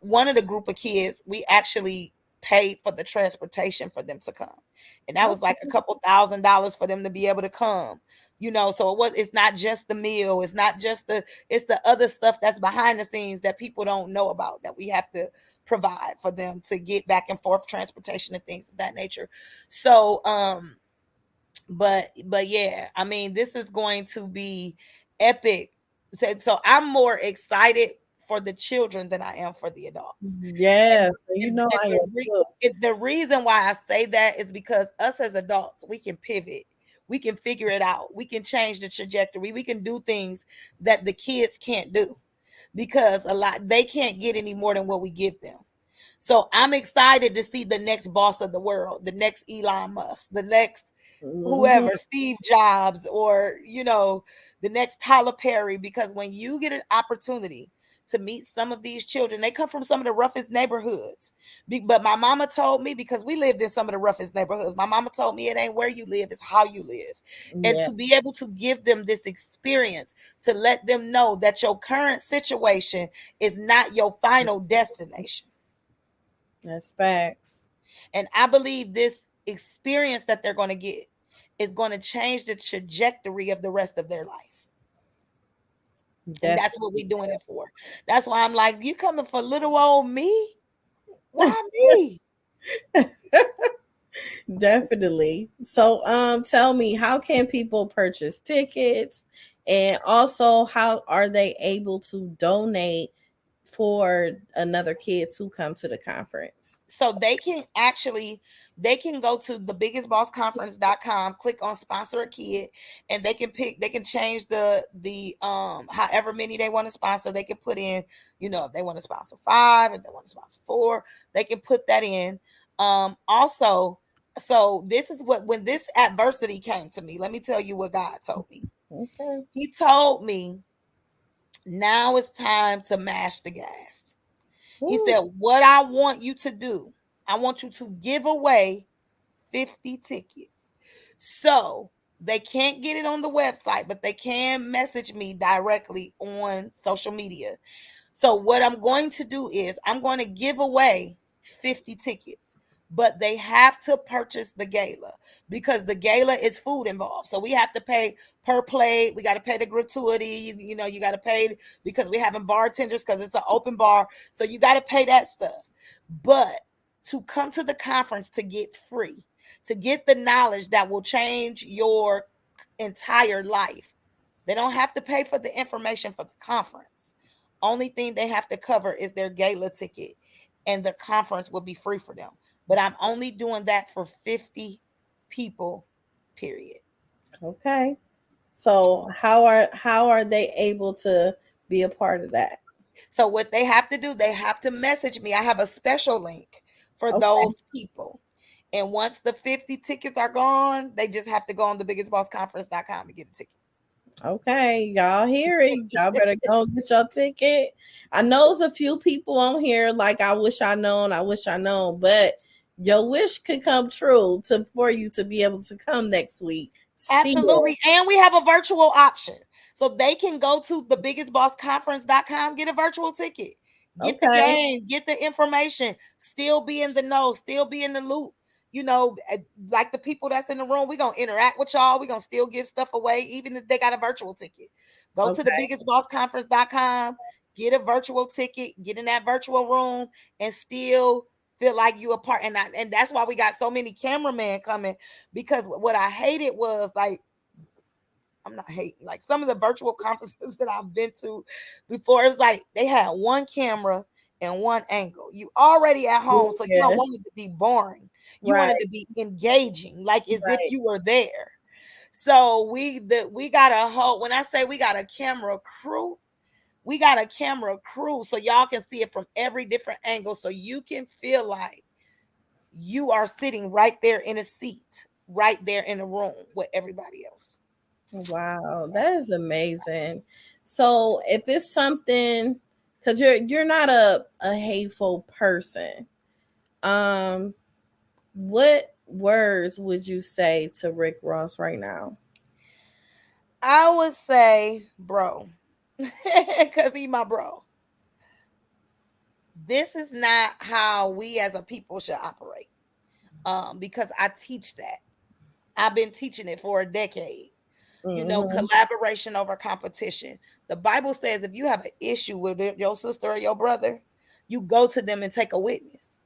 one of the group of kids, we actually paid for the transportation for them to come, and that was like a couple $1,000s for them to be able to come. So it's not just the meal, it's not just it's the other stuff that's behind the scenes that people don't know about, that we have to provide for them to get back and forth transportation and things of that nature. So but yeah, I mean, this is going to be epic. So I'm more excited for the children than I am for the adults. And Yes, you and, know and I the, am re- too. the reason why I say that is because us as adults, we can pivot. We can figure it out. We can change the trajectory. We can do things that the kids can't do, because a lot they can't get any more than what we give them. So I'm excited to see the next boss of the world, the next Elon Musk, the next Mhm. whoever, Steve Jobs, or the next Tyler Perry. Because when you get an opportunity to meet some of these children, they come from some of the roughest neighborhoods. But my mama told me, because we lived in some of the roughest neighborhoods, my mama told me it ain't where you live, it's how you live. And Yeah, to be able to give them this experience, to let them know that your current situation is not your final destination. that's facts. And I believe this experience that they're going to get is going to change the trajectory of the rest of their life. And that's what Definitely. we're doing it for. That's why I'm like, you coming for little old me? Why me? Definitely. So tell me, how can people purchase tickets, and also how are they able to donate for another kid to come to the conference? So they can go to thebiggestbossconference.com, click on sponsor a kid, and they can change the however many they want to sponsor. They can put in, if they want to sponsor 5, if they want to sponsor 4, they can put that in. Also, so this is what, when this adversity came to me, let me tell you what God told me. Okay. He told me, now it's time to mash the gas. He Woo. said, what I want you to do, I want you to give away 50 tickets. So they can't get it on the website, but they can message me directly on social media. So what I'm going to do is I'm going to give away 50 tickets, but they have to purchase the gala, because the gala is food involved. So we have to pay per plate. We got to pay the gratuity. You got to pay because we having bartenders, because it's an open bar. So you got to pay that stuff. But to come to the conference, to get free, to get the knowledge that will change your entire life, they don't have to pay for the information for the conference. Only thing they have to cover is their gala ticket, and the conference will be free for them. But I'm only doing that for 50 people period. Okay. So how are they able to be a part of that? So what they have to do, they have to message me. I have a special link for Okay. those people. And once the 50 tickets are gone, they just have to go on thebiggestbossconference.com and get a ticket. Okay, y'all hear it. Y'all better go get your ticket. I know there's a few people on here like I wish I known, but your wish could come true for you to be able to come next week. Still. Absolutely. And we have a virtual option. So they can go to thebiggestbossconference.com, get a virtual ticket, get the Okay. game, get the information, still be in the know, still be in the loop. Like the people that's in the room, we're going to interact with y'all. We're going to still give stuff away, even if they got a virtual ticket. Go to Okay. thebiggestbossconference.com, get a virtual ticket, get in that virtual room, and still feel like you a part. And that's why we got so many cameramen coming, because what I hated was like, I'm not hating, like some of the virtual conferences that I've been to before, it was like they had one camera and one angle. You already at home, so you don't Yeah. want it to be boring. You want it Right. to be engaging, like as if Right. you were there. So we got a whole, when I say we got a camera crew, we got a camera crew so y'all can see it from every different angle, so you can feel like you are sitting right there in a seat, right there in a room with everybody else. Wow, that is amazing. So if it's something, because you're not a hateful person, um, what words would you say to Rick Ross right now? I would say, bro, because he my bro. This is not how we as a people should operate. Because I teach that. I've been teaching it for a decade. Mm-hmm. Collaboration over competition. The Bible says if you have an issue with your sister or your brother, you go to them and take a witness.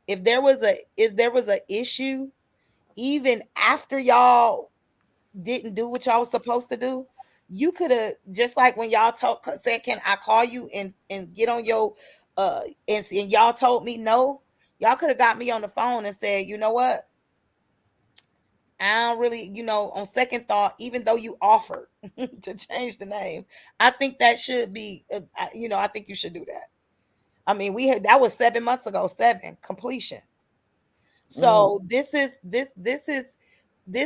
If there was a issue, even after y'all didn't do what y'all was supposed to do, you could have, just like when y'all said, "Can I call you and get on your and y'all told me no." Y'all could have got me on the phone and said, "You know what? I don't really, on second thought, even though you offered to change the name, I think that should be, I think you should do that." I mean, that was 7 months ago, completion. Mm, So this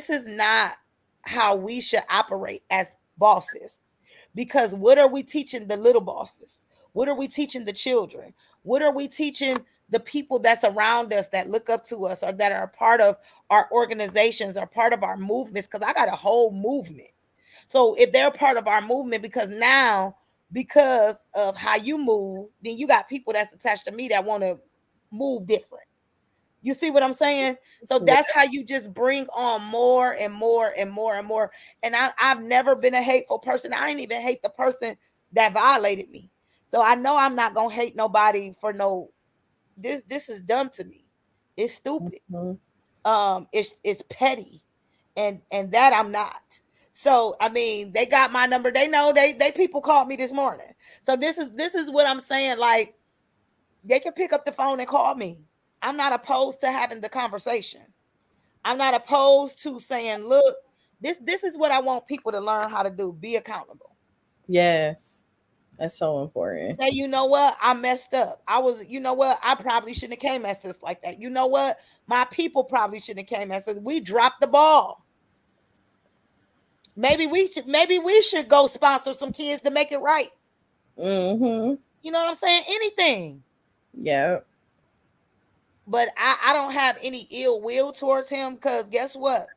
is not how we should operate as bosses. Because what are we teaching the little bosses? What are we teaching the children? What are we teaching the people that's around us, that look up to us, or that are part of our organizations, or part of our movements? Because I got a whole movement. So if they're part of our movement, because of how you move, then you got people that's attached to me that want to move different. You see what I'm saying? So yeah. that's how you just bring on more and more and more and more. And I've never been a hateful person. I ain't even hate the person that violated me. So I know I'm not gonna hate nobody for no, this is dumb to me. It's stupid. Mhm. It's petty. And that I'm not. So I mean, they got my number. They know they people called me this morning. So this is what I'm saying. Like, they can pick up the phone and call me. I'm not opposed to having the conversation. I'm not opposed to saying, look, this is what I want people to learn how to do. Be accountable. Yes, that's so important. Say, you know what? I messed up. I probably shouldn't have came at this like that. You know what? My people probably shouldn't have came at this. We dropped the ball. Maybe we should go sponsor some kids to make it right. Mm-hmm. You know what I'm saying? Anything. Yeah. But I don't have any ill will towards him, because guess what?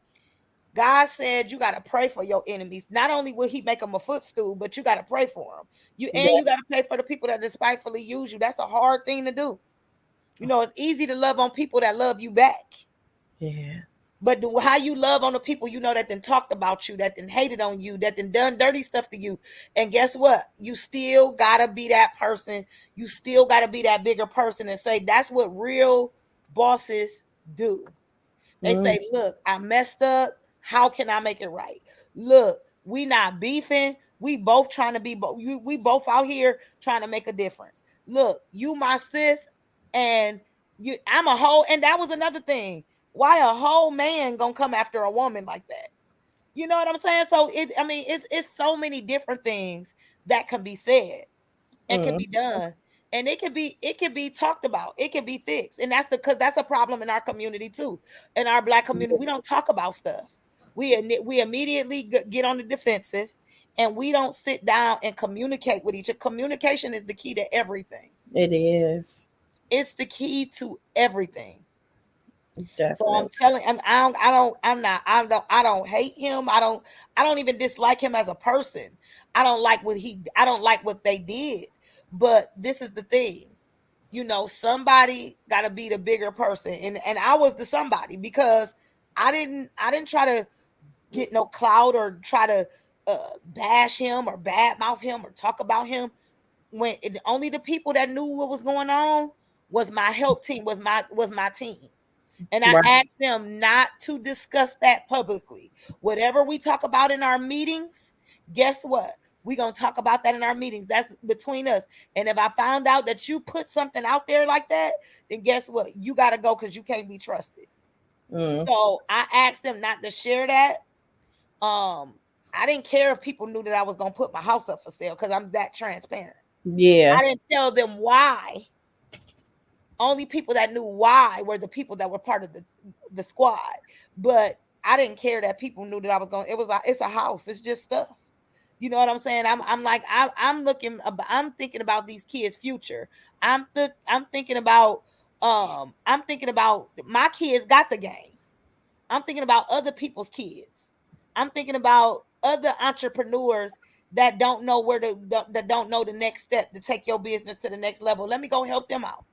God said you got to pray for your enemies. Not only will he make them a footstool, but you got to pray for them. You Yeah. got to pray for the people that despitefully use you. That's a hard thing to do. It's easy to love on people that love you back. Yeah. But how you love on the people that then talked about you, that then hated on you, that then done dirty stuff to you. And guess what? You still gotta be that person. You still gotta be that bigger person and say, that's what real bosses do. They Mm, say, look, I messed up. How can I make it right? Look, we not beefing. We both trying to be, we both out here trying to make a difference. Look, you my sis, and I'm a whole, and that was another thing. Why a whole man gonna come after a woman like that? You know what I'm saying? So it's so many different things that can be said and can be done. And it can be talked about. It can be fixed. And because that's a problem in our community too. In our Black community, we don't talk about stuff. We immediately get on the defensive, and we don't sit down and communicate with each other. Communication is the key to everything. It is. It's the key to everything. So I'm Definitely. telling him, I don't hate him. I don't even dislike him as a person. I don't like what they did. But this is the thing. Somebody got to be the bigger person, and I was the somebody, because I didn't try to get no clout or try to bash him or badmouth him or talk about him. Only the people that knew what was going on was my help team, was my team. And I Right. asked them not to discuss that publicly. Whatever we talk about in our meetings, guess what? We're going to talk about that in our meetings. That's between us. And if I found out that you put something out there like that, then guess what? You got to go, because you can't be trusted. So I asked them not to share that. I didn't care if people knew that I was going to put my house up for sale, because I'm that transparent. Yeah. I didn't tell them why. Only people that knew why were the people that were part of the squad. But I didn't care that people knew that I was going. It was like, it's a house. It's just stuff. You know what I'm saying? I'm thinking about these kids' future. I'm thinking about my kids got the game. I'm thinking about other people's kids. I'm thinking about other entrepreneurs that don't know that don't know the next step to take your business to the next level. Let me go help them out,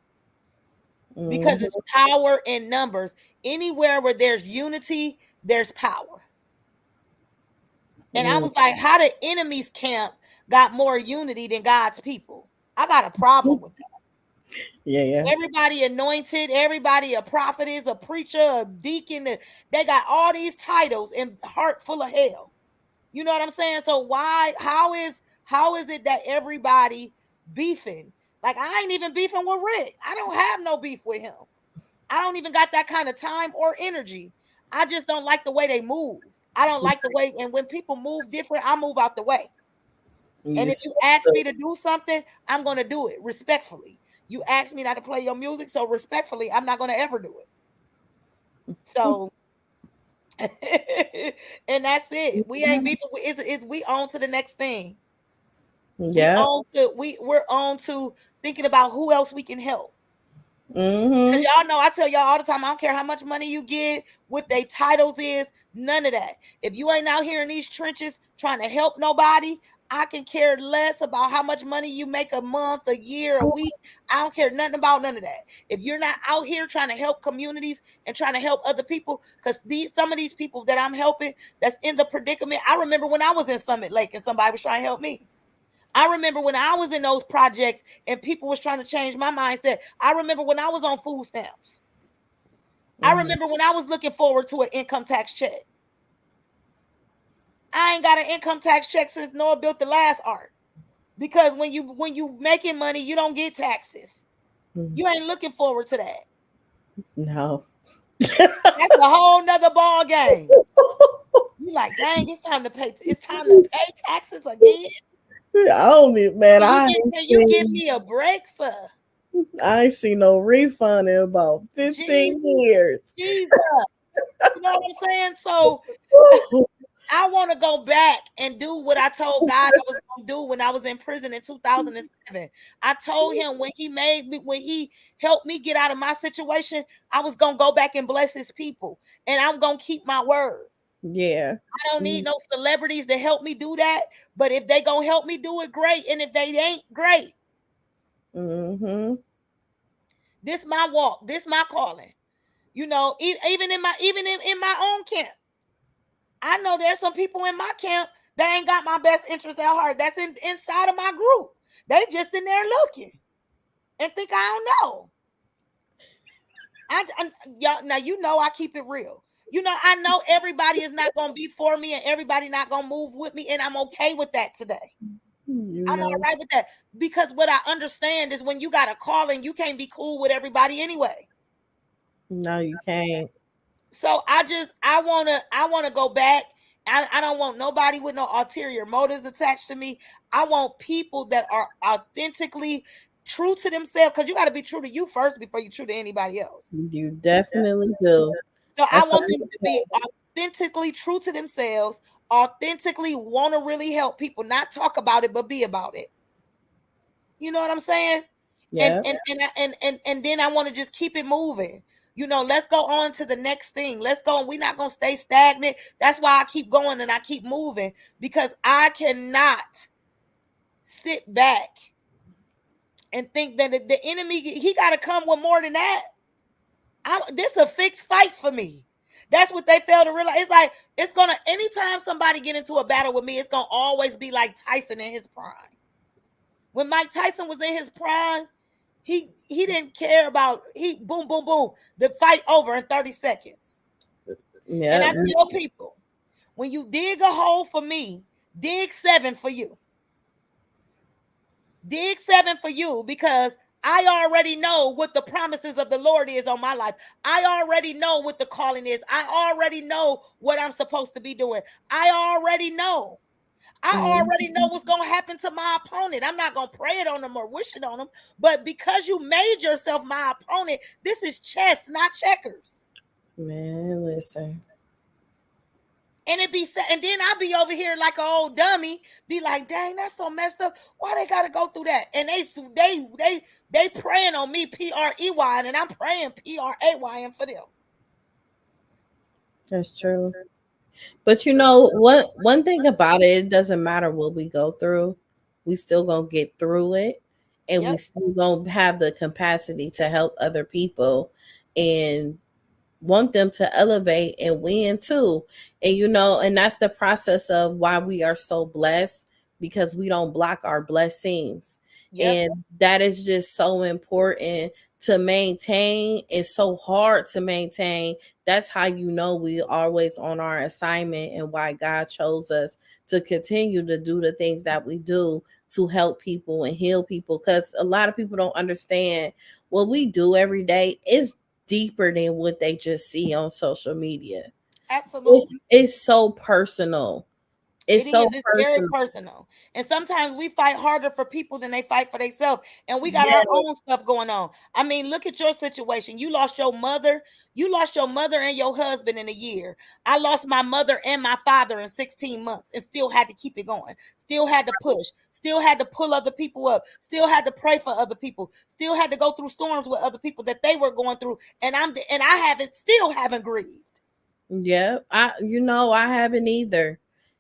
because it's power in numbers. Anywhere where there's unity, there's power. And I was like, how the enemy's camp got more unity than God's people? I got a problem with that. Yeah. Everybody anointed, everybody a prophetess, a preacher, a deacon. They got all these titles and heart full of hell. You know what I'm saying? So how is it that everybody beefing? Like, I ain't even beefing with Rick. I don't have no beef with him. I don't even got that kind of time or energy. I just don't like the way they move. I don't like the way, and when people move different, I move out the way. And if you ask me to do something, I'm going to do it respectfully. You ask me not to play your music, so respectfully, I'm not going to ever do it. So, and that's it. We ain't beefing. We on to the next thing. Yeah. We're on to thinking about who else we can help. Because y'all know, I tell y'all all the time, I don't care how much money you get, what they titles is, none of that. If you ain't out here in these trenches trying to help nobody, I can care less about how much money you make a month, a year, a week. I don't care nothing about none of that. If you're not out here trying to help communities and trying to help other people, because some of these people that I'm helping that's in the predicament, I remember when I was in Summit Lake and somebody was trying to help me. I remember when I was in those projects and people was trying to change my mindset. I remember when I was on food stamps. I remember when I was looking forward to an income tax check. I ain't got an income tax check since Noah built the last ark. Because when you making money, you don't get taxes. You ain't looking forward to that. No. That's a whole nother ball game. You like, dang, it's time to pay taxes again. I don't need, man. Can you give me a break, sir? I ain't seen no refund in about 15 years. Jesus. You know what I'm saying? So I want to go back and do what I told God I was going to do when I was in prison in 2007. I told him when he helped me get out of my situation, I was going to go back and bless his people. And I'm going to keep my word. Yeah. I don't need no celebrities to help me do that. But if they going to help me do it, great. And if they ain't, great. This my walk. This my calling. You know, even in my own camp. I know there's some people in my camp that ain't got my best interest at heart. That's inside of my group. They just in there looking and think I don't know. Y'all, now you know I keep it real. You know, I know everybody is not going to be for me and everybody not going to move with me, and I'm okay with that today. I'm all right with that, because what I understand is when you got a calling, you can't be cool with everybody anyway. No, you can't. So I want to go back I don't want nobody with no ulterior motives attached to me. I want people that are authentically true to themselves, because you got to be true to you first before you true to anybody else. You definitely do. So I That's so want them to be authentically true to themselves, authentically want to really help people, not talk about it, but be about it. You know what I'm saying? yeah. And then I want to just keep it moving. Let's go on to the next thing. Let's go. We're not gonna stay stagnant. That's why I keep going and I keep moving, because I cannot sit back and think that the enemy, he got to come with more than that. This is a fixed fight for me. That's what they fail to realize. It's like, it's gonna, anytime somebody get into a battle with me, it's gonna always be like Tyson in his prime. When Mike Tyson was in his prime, he didn't care about, he boom, boom, boom, the fight over in 30 seconds. Yeah. And I tell people, when you dig a hole for me, dig 7 for you. Dig 7 for you, because I already know what the promises of the Lord is on my life. I already know what the calling is. I already know what I'm supposed to be doing. I already know what's going to happen to my opponent. I'm not going to pray it on them or wish it on them. But because you made yourself my opponent, this is chess, not checkers. Man, listen. And and then I'll be over here like an old dummy, be like, dang, that's so messed up. Why they got to go through that? And they praying on me, PREY, and I'm praying PRAYN for them. That's true. But you know what? One thing about it, it doesn't matter what we go through. We still gonna get through it, and we Yep. still gonna have the capacity to help other people and want them to elevate and win too. And and that's the process of why we are so blessed, because we don't block our blessings. Yep. And that is just so important to maintain. It's so hard to maintain. That's how we always on our assignment, and why God chose us to continue to do the things that we do to help people and heal people, because a lot of people don't understand what we do every day is deeper than what they just see on social media. Absolutely. It's so personal. It's so It's very personal. personal. And sometimes we fight harder for people than they fight for themselves. And we got Yeah. our own stuff going on. I mean, look at your situation. You lost your mother. You lost your mother and your husband in a year. I lost my mother and my father in 16 months and still had to keep it going. Still had to push. Still had to pull other people up. Still had to pray for other people. Still had to go through storms with other people that they were going through. And I still haven't grieved. Yeah. I haven't either.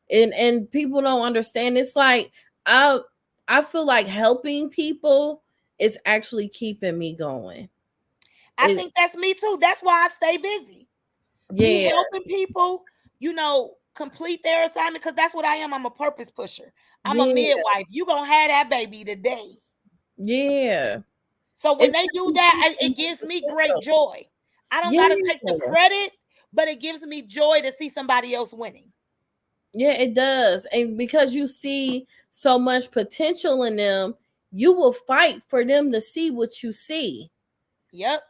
And people don't understand. It's like I feel like helping people is actually keeping me going. I think that's me too. That's why I stay busy. Me Yeah. helping people, complete their assignment, because that's what I am. I'm a purpose pusher. I'm a Yeah. midwife. You gonna have that baby today. Yeah. So when they do that, it gives me great joy. I don't Yeah. gotta take the credit, but it gives me joy to see somebody else winning. Yeah, it does. And because you see so much potential in them, you will fight for them to see what you see. Yep.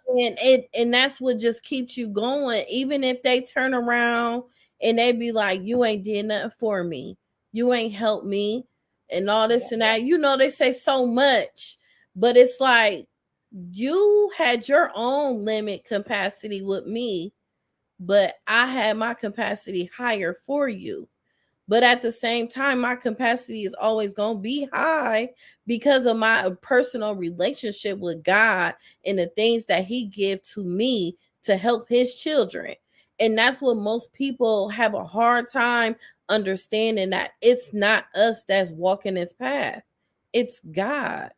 And that's what just keeps you going. Even if they turn around and they be like, you ain't did nothing for me. You ain't helped me and all this and that. They say so much, but it's like you had your own limit capacity with me, but I had my capacity higher for you. But at the same time, my capacity is always going to be high because of my personal relationship with God and the things that he gives to me to help his children. And that's what most people have a hard time understanding, that it's not us that's walking this path. It's God.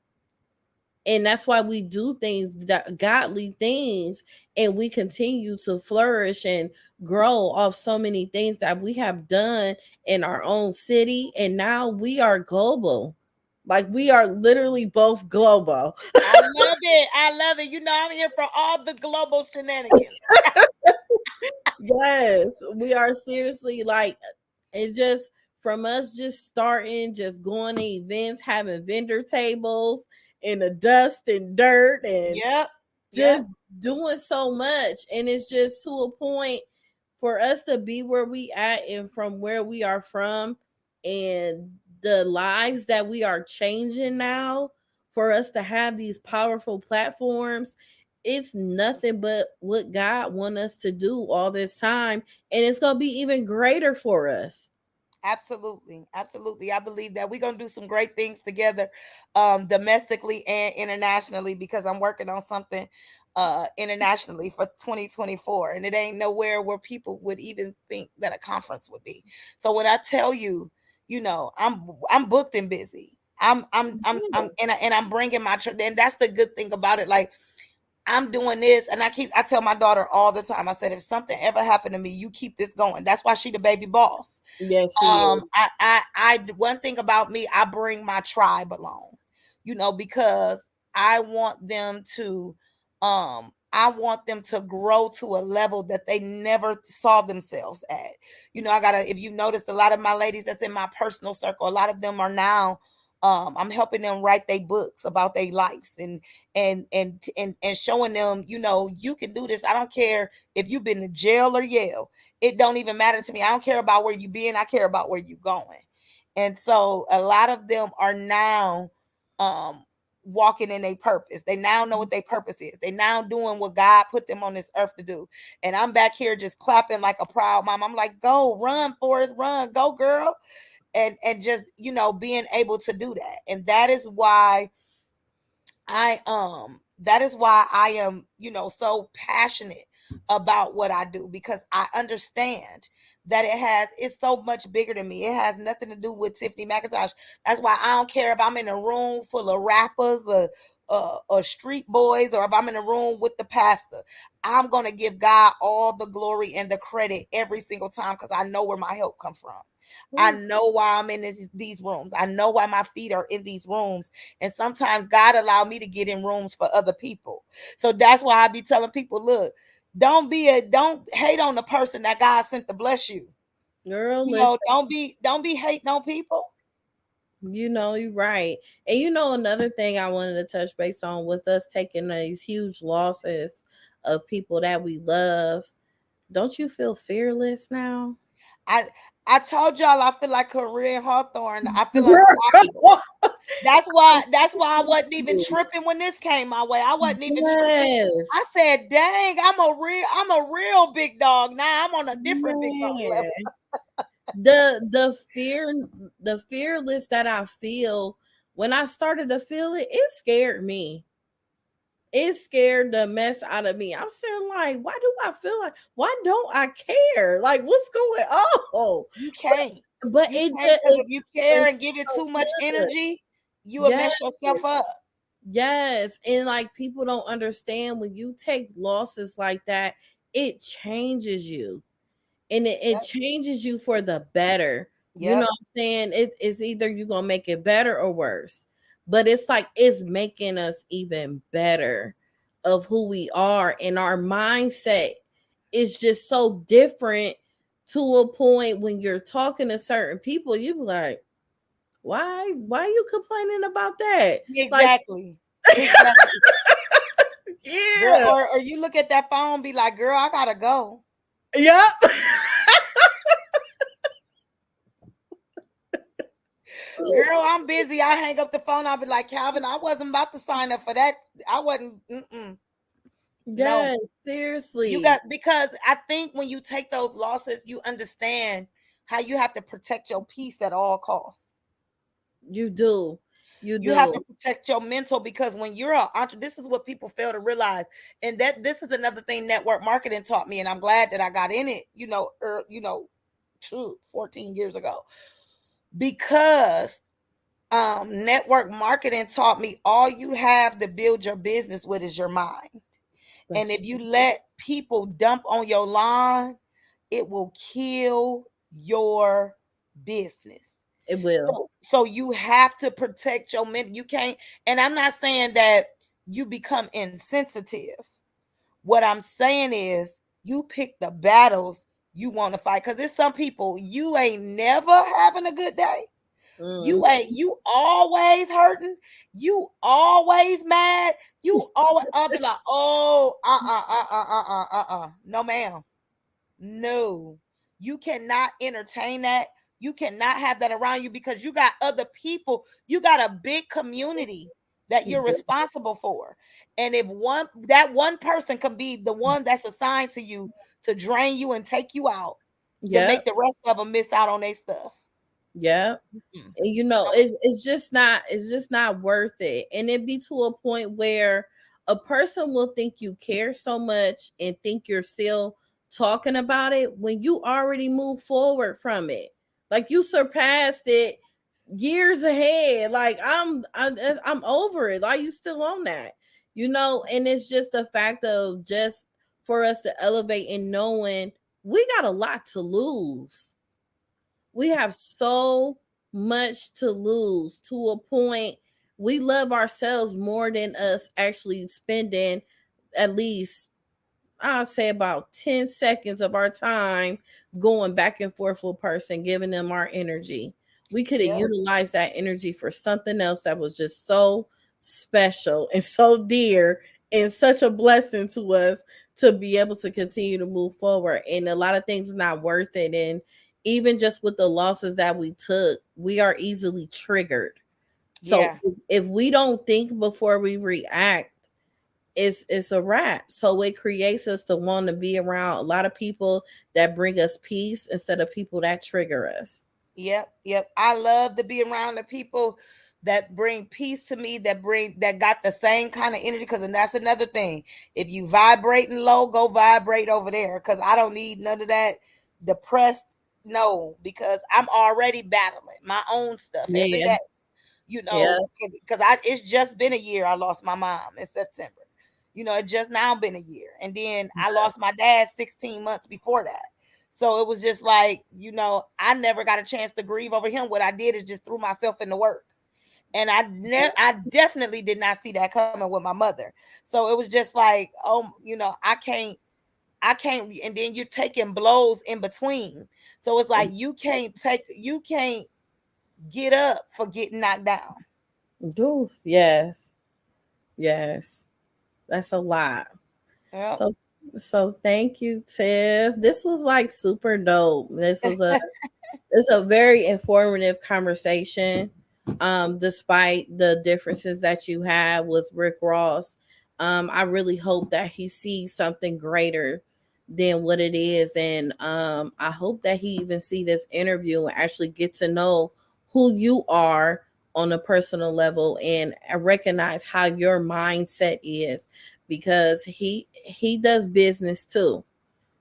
And that's why we do things, that godly things, and we continue to flourish and grow off so many things that we have done in our own city. And now we are global. Like, we are literally both global. I love it. I love it. I'm here for all the global shenanigans. Yes, we are seriously, like, it just from us just starting, just going to events, having vendor tables in the dust and dirt, and Yep. just doing so much. And it's just to a point for us to be where we at and from where we are from and the lives that we are changing now, for us to have these powerful platforms, it's nothing but what God want us to do all this time, and it's going to be even greater for us. Absolutely. Absolutely. I believe that we're going to do some great things together, domestically and internationally, because I'm working on something internationally for 2024, and it ain't nowhere where people would even think that a conference would be. So when I tell you, I'm booked and busy. And I'm bringing my and that's the good thing about it. Like, I'm doing this, and I tell my daughter all the time. I said, if something ever happened to me, you keep this going. That's why she the baby boss. Yes, she is. One thing about me, I bring my tribe along, because I want them to grow to a level that they never saw themselves at. If you noticed, a lot of my ladies that's in my personal circle, a lot of them are now, I'm helping them write their books about their lives, and showing them, you can do this. I don't care if you've been to jail or Yale. It don't even matter to me. I don't care about where you been. I care about where you going. And so a lot of them are now walking in a purpose. They now know what their purpose is. They now doing what God put them on this earth to do. And I'm back here just clapping like a proud mom. I'm like, go, run, Forrest, run, go, girl. And just, being able to do that. And that is why I am, so passionate about what I do, because I understand that it's so much bigger than me. It has nothing to do with Tiffany McIntosh. That's why I don't care if I'm in a room full of rappers or street boys, or if I'm in a room with the pastor. I'm going to give God all the glory and the credit every single time, because I know where my help comes from. I know why I'm in these rooms. I know why my feet are in these rooms. And sometimes God allowed me to get in rooms for other people. So that's why I be telling people, look, don't hate on the person that God sent to bless you. Girl, listen. Don't be hating on people. You're right. And another thing I wanted to touch base on with us taking these huge losses of people that we love. Don't you feel fearless now? I I told y'all I feel like Korean Hawthorne. I feel unstoppable. That's why I wasn't even tripping when this came my way. I wasn't even tripping. I Yes. said, dang, I'm a real big dog. Now I'm on a different big dog level. Man. The fearless that I feel, when I started to feel it, it scared me. It scared the mess out of me. I'm still like, why do I feel like, why don't I care? Like, what's going on? You can't. But You it can't, just because it if you care feels and give it so too much good. energy, you will Yes, mess yourself up. yes. And like people don't understand, when you take losses like that, it changes you. And it Yep. changes you for the better. You know Yep. what I'm saying? It's either you're gonna make it better or worse. But it's like it's making us even better of who we are, and our mindset is just so different, to a point when you're talking to certain people, you be like, why are you complaining about that? Like, Exactly. Exactly. Girl, yeah. or you look at that phone, be like, girl, I gotta go. Yep. Girl, I'm busy. I hang up the phone. I'll be like, Calvin, I wasn't about to sign up for that. I wasn't. No, Yes, you seriously. got, because I think when you take those losses, you understand how you have to protect your peace at all costs. You do. You You have to do. protect your mental, because when you're an entrepreneur, this is what people fail to realize, and that this is another thing network marketing taught me, and I'm glad that I got in it. 14 years ago, because network marketing taught me all you have to build your business with is your mind. And if That's you let people dump on your line, it will kill your business. it will. So you have to protect your mental. You can't, and I'm not saying that you become insensitive. What I'm saying is you pick the battles you want to fight. Because there's some people, you ain't never having a good day. Mm. You always hurting. You always mad. You always, I'll be like, oh, no, ma'am. No, you cannot entertain that. You cannot have that around you because you got other people. You got a big community that you're responsible for. And if one person can be the one that's assigned to you to drain you and take you out, to Yeah. make the rest of them miss out on their stuff. Yeah. Mm-mm. And you know, it's just not worth it. And it be to a point where a person will think you care so much and think you're still talking about it when you already moved forward from it. Like you surpassed it years ahead. Like I'm over it. Are you still on that? You know, and it's just the fact of just for us to elevate and knowing we got a lot to lose. We have so much to lose to a point we love ourselves more than us actually spending at least I'll say about 10 seconds of our time going back and forth with a person, giving them our energy. We could have Yep. utilized that energy for something else that was just so special and so dear and such a blessing to us to be able to continue to move forward. And a lot of things not worth it. And even just with the losses that we took, we are easily triggered. So Yeah. if we don't think before we react, it's a wrap. So it creates us to want to be around a lot of people that bring us peace instead of people that trigger us. Yep, yep. I love to be around the people that bring peace to me, that got the same kind of energy. Because and that's another thing. If you vibrating low, go vibrate over there. Because I don't need none of that depressed. No, because I'm already battling my own stuff every Yeah, day. yeah, Because I it's just been a year. I lost my mom in September. It just now been a year, and then I lost my dad 16 months before that. So it was just like, I never got a chance to grieve over him. What I did is just threw myself into work. And I definitely did not see that coming with my mother. So it was just like, oh, I can't, and then you're taking blows in between. So it's like you can't get up for getting knocked down. do yes, yes. That's a lot. Yep. So so thank you, Tiff. This was like super dope. It's a very informative conversation. Despite the differences that you have with Rick Ross, I really hope that he sees something greater than what it is, and I hope that he even see this interview and actually get to know who you are on a personal level and recognize how your mindset is, because he does business too,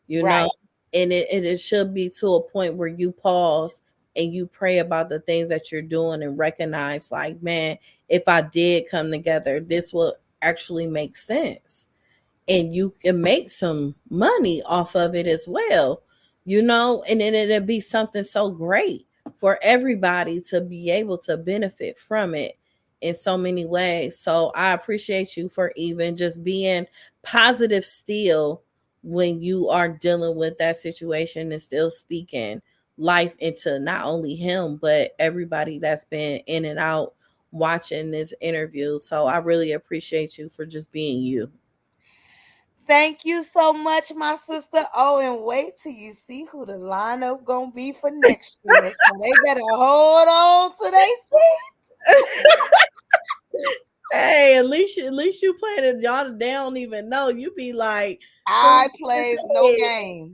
you know, Right. and it should be to a point where you pause and you pray about the things that you're doing and recognize, like, man, if I did come together, this will actually make sense and you can make some money off of it as well, you know, and then it'll be something so great for everybody to be able to benefit from it in so many ways. So I appreciate you for even just being positive still when you are dealing with that situation and still speaking life into not only him but everybody that's been in and out watching this interview. So I really appreciate you for just being you. Thank you so much, my sister. Oh, and wait till you see who the lineup gonna be for next year. So they better hold on to their seat. Hey, at least you playing it. Y'all they don't even know. You be like I 3 years plays no ahead. games.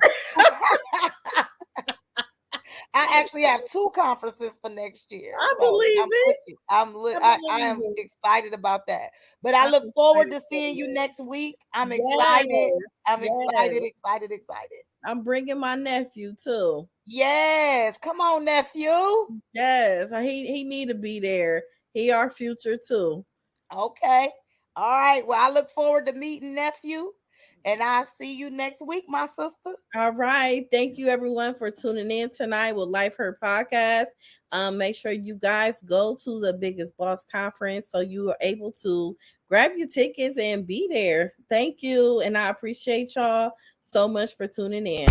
I actually have two conferences for next year, I so believe I'm it. pushing. I I believe am it. excited about that. But I I'm look forward excited to for seeing you you. next week. I'm excited. Yes, I'm excited, yes. excited, excited. I'm bringing my nephew too. Yes, come on, nephew. Yes, he need to be there. He our future too. Okay. All right. Well, I look forward to meeting nephew, and I'll see you next week, my sister. All right. Thank you everyone for tuning in tonight with Life Hurt Podcast. Make sure you guys go to the Biggest Boss Conference so you are able to grab your tickets and be there. Thank you. And I appreciate y'all so much for tuning in.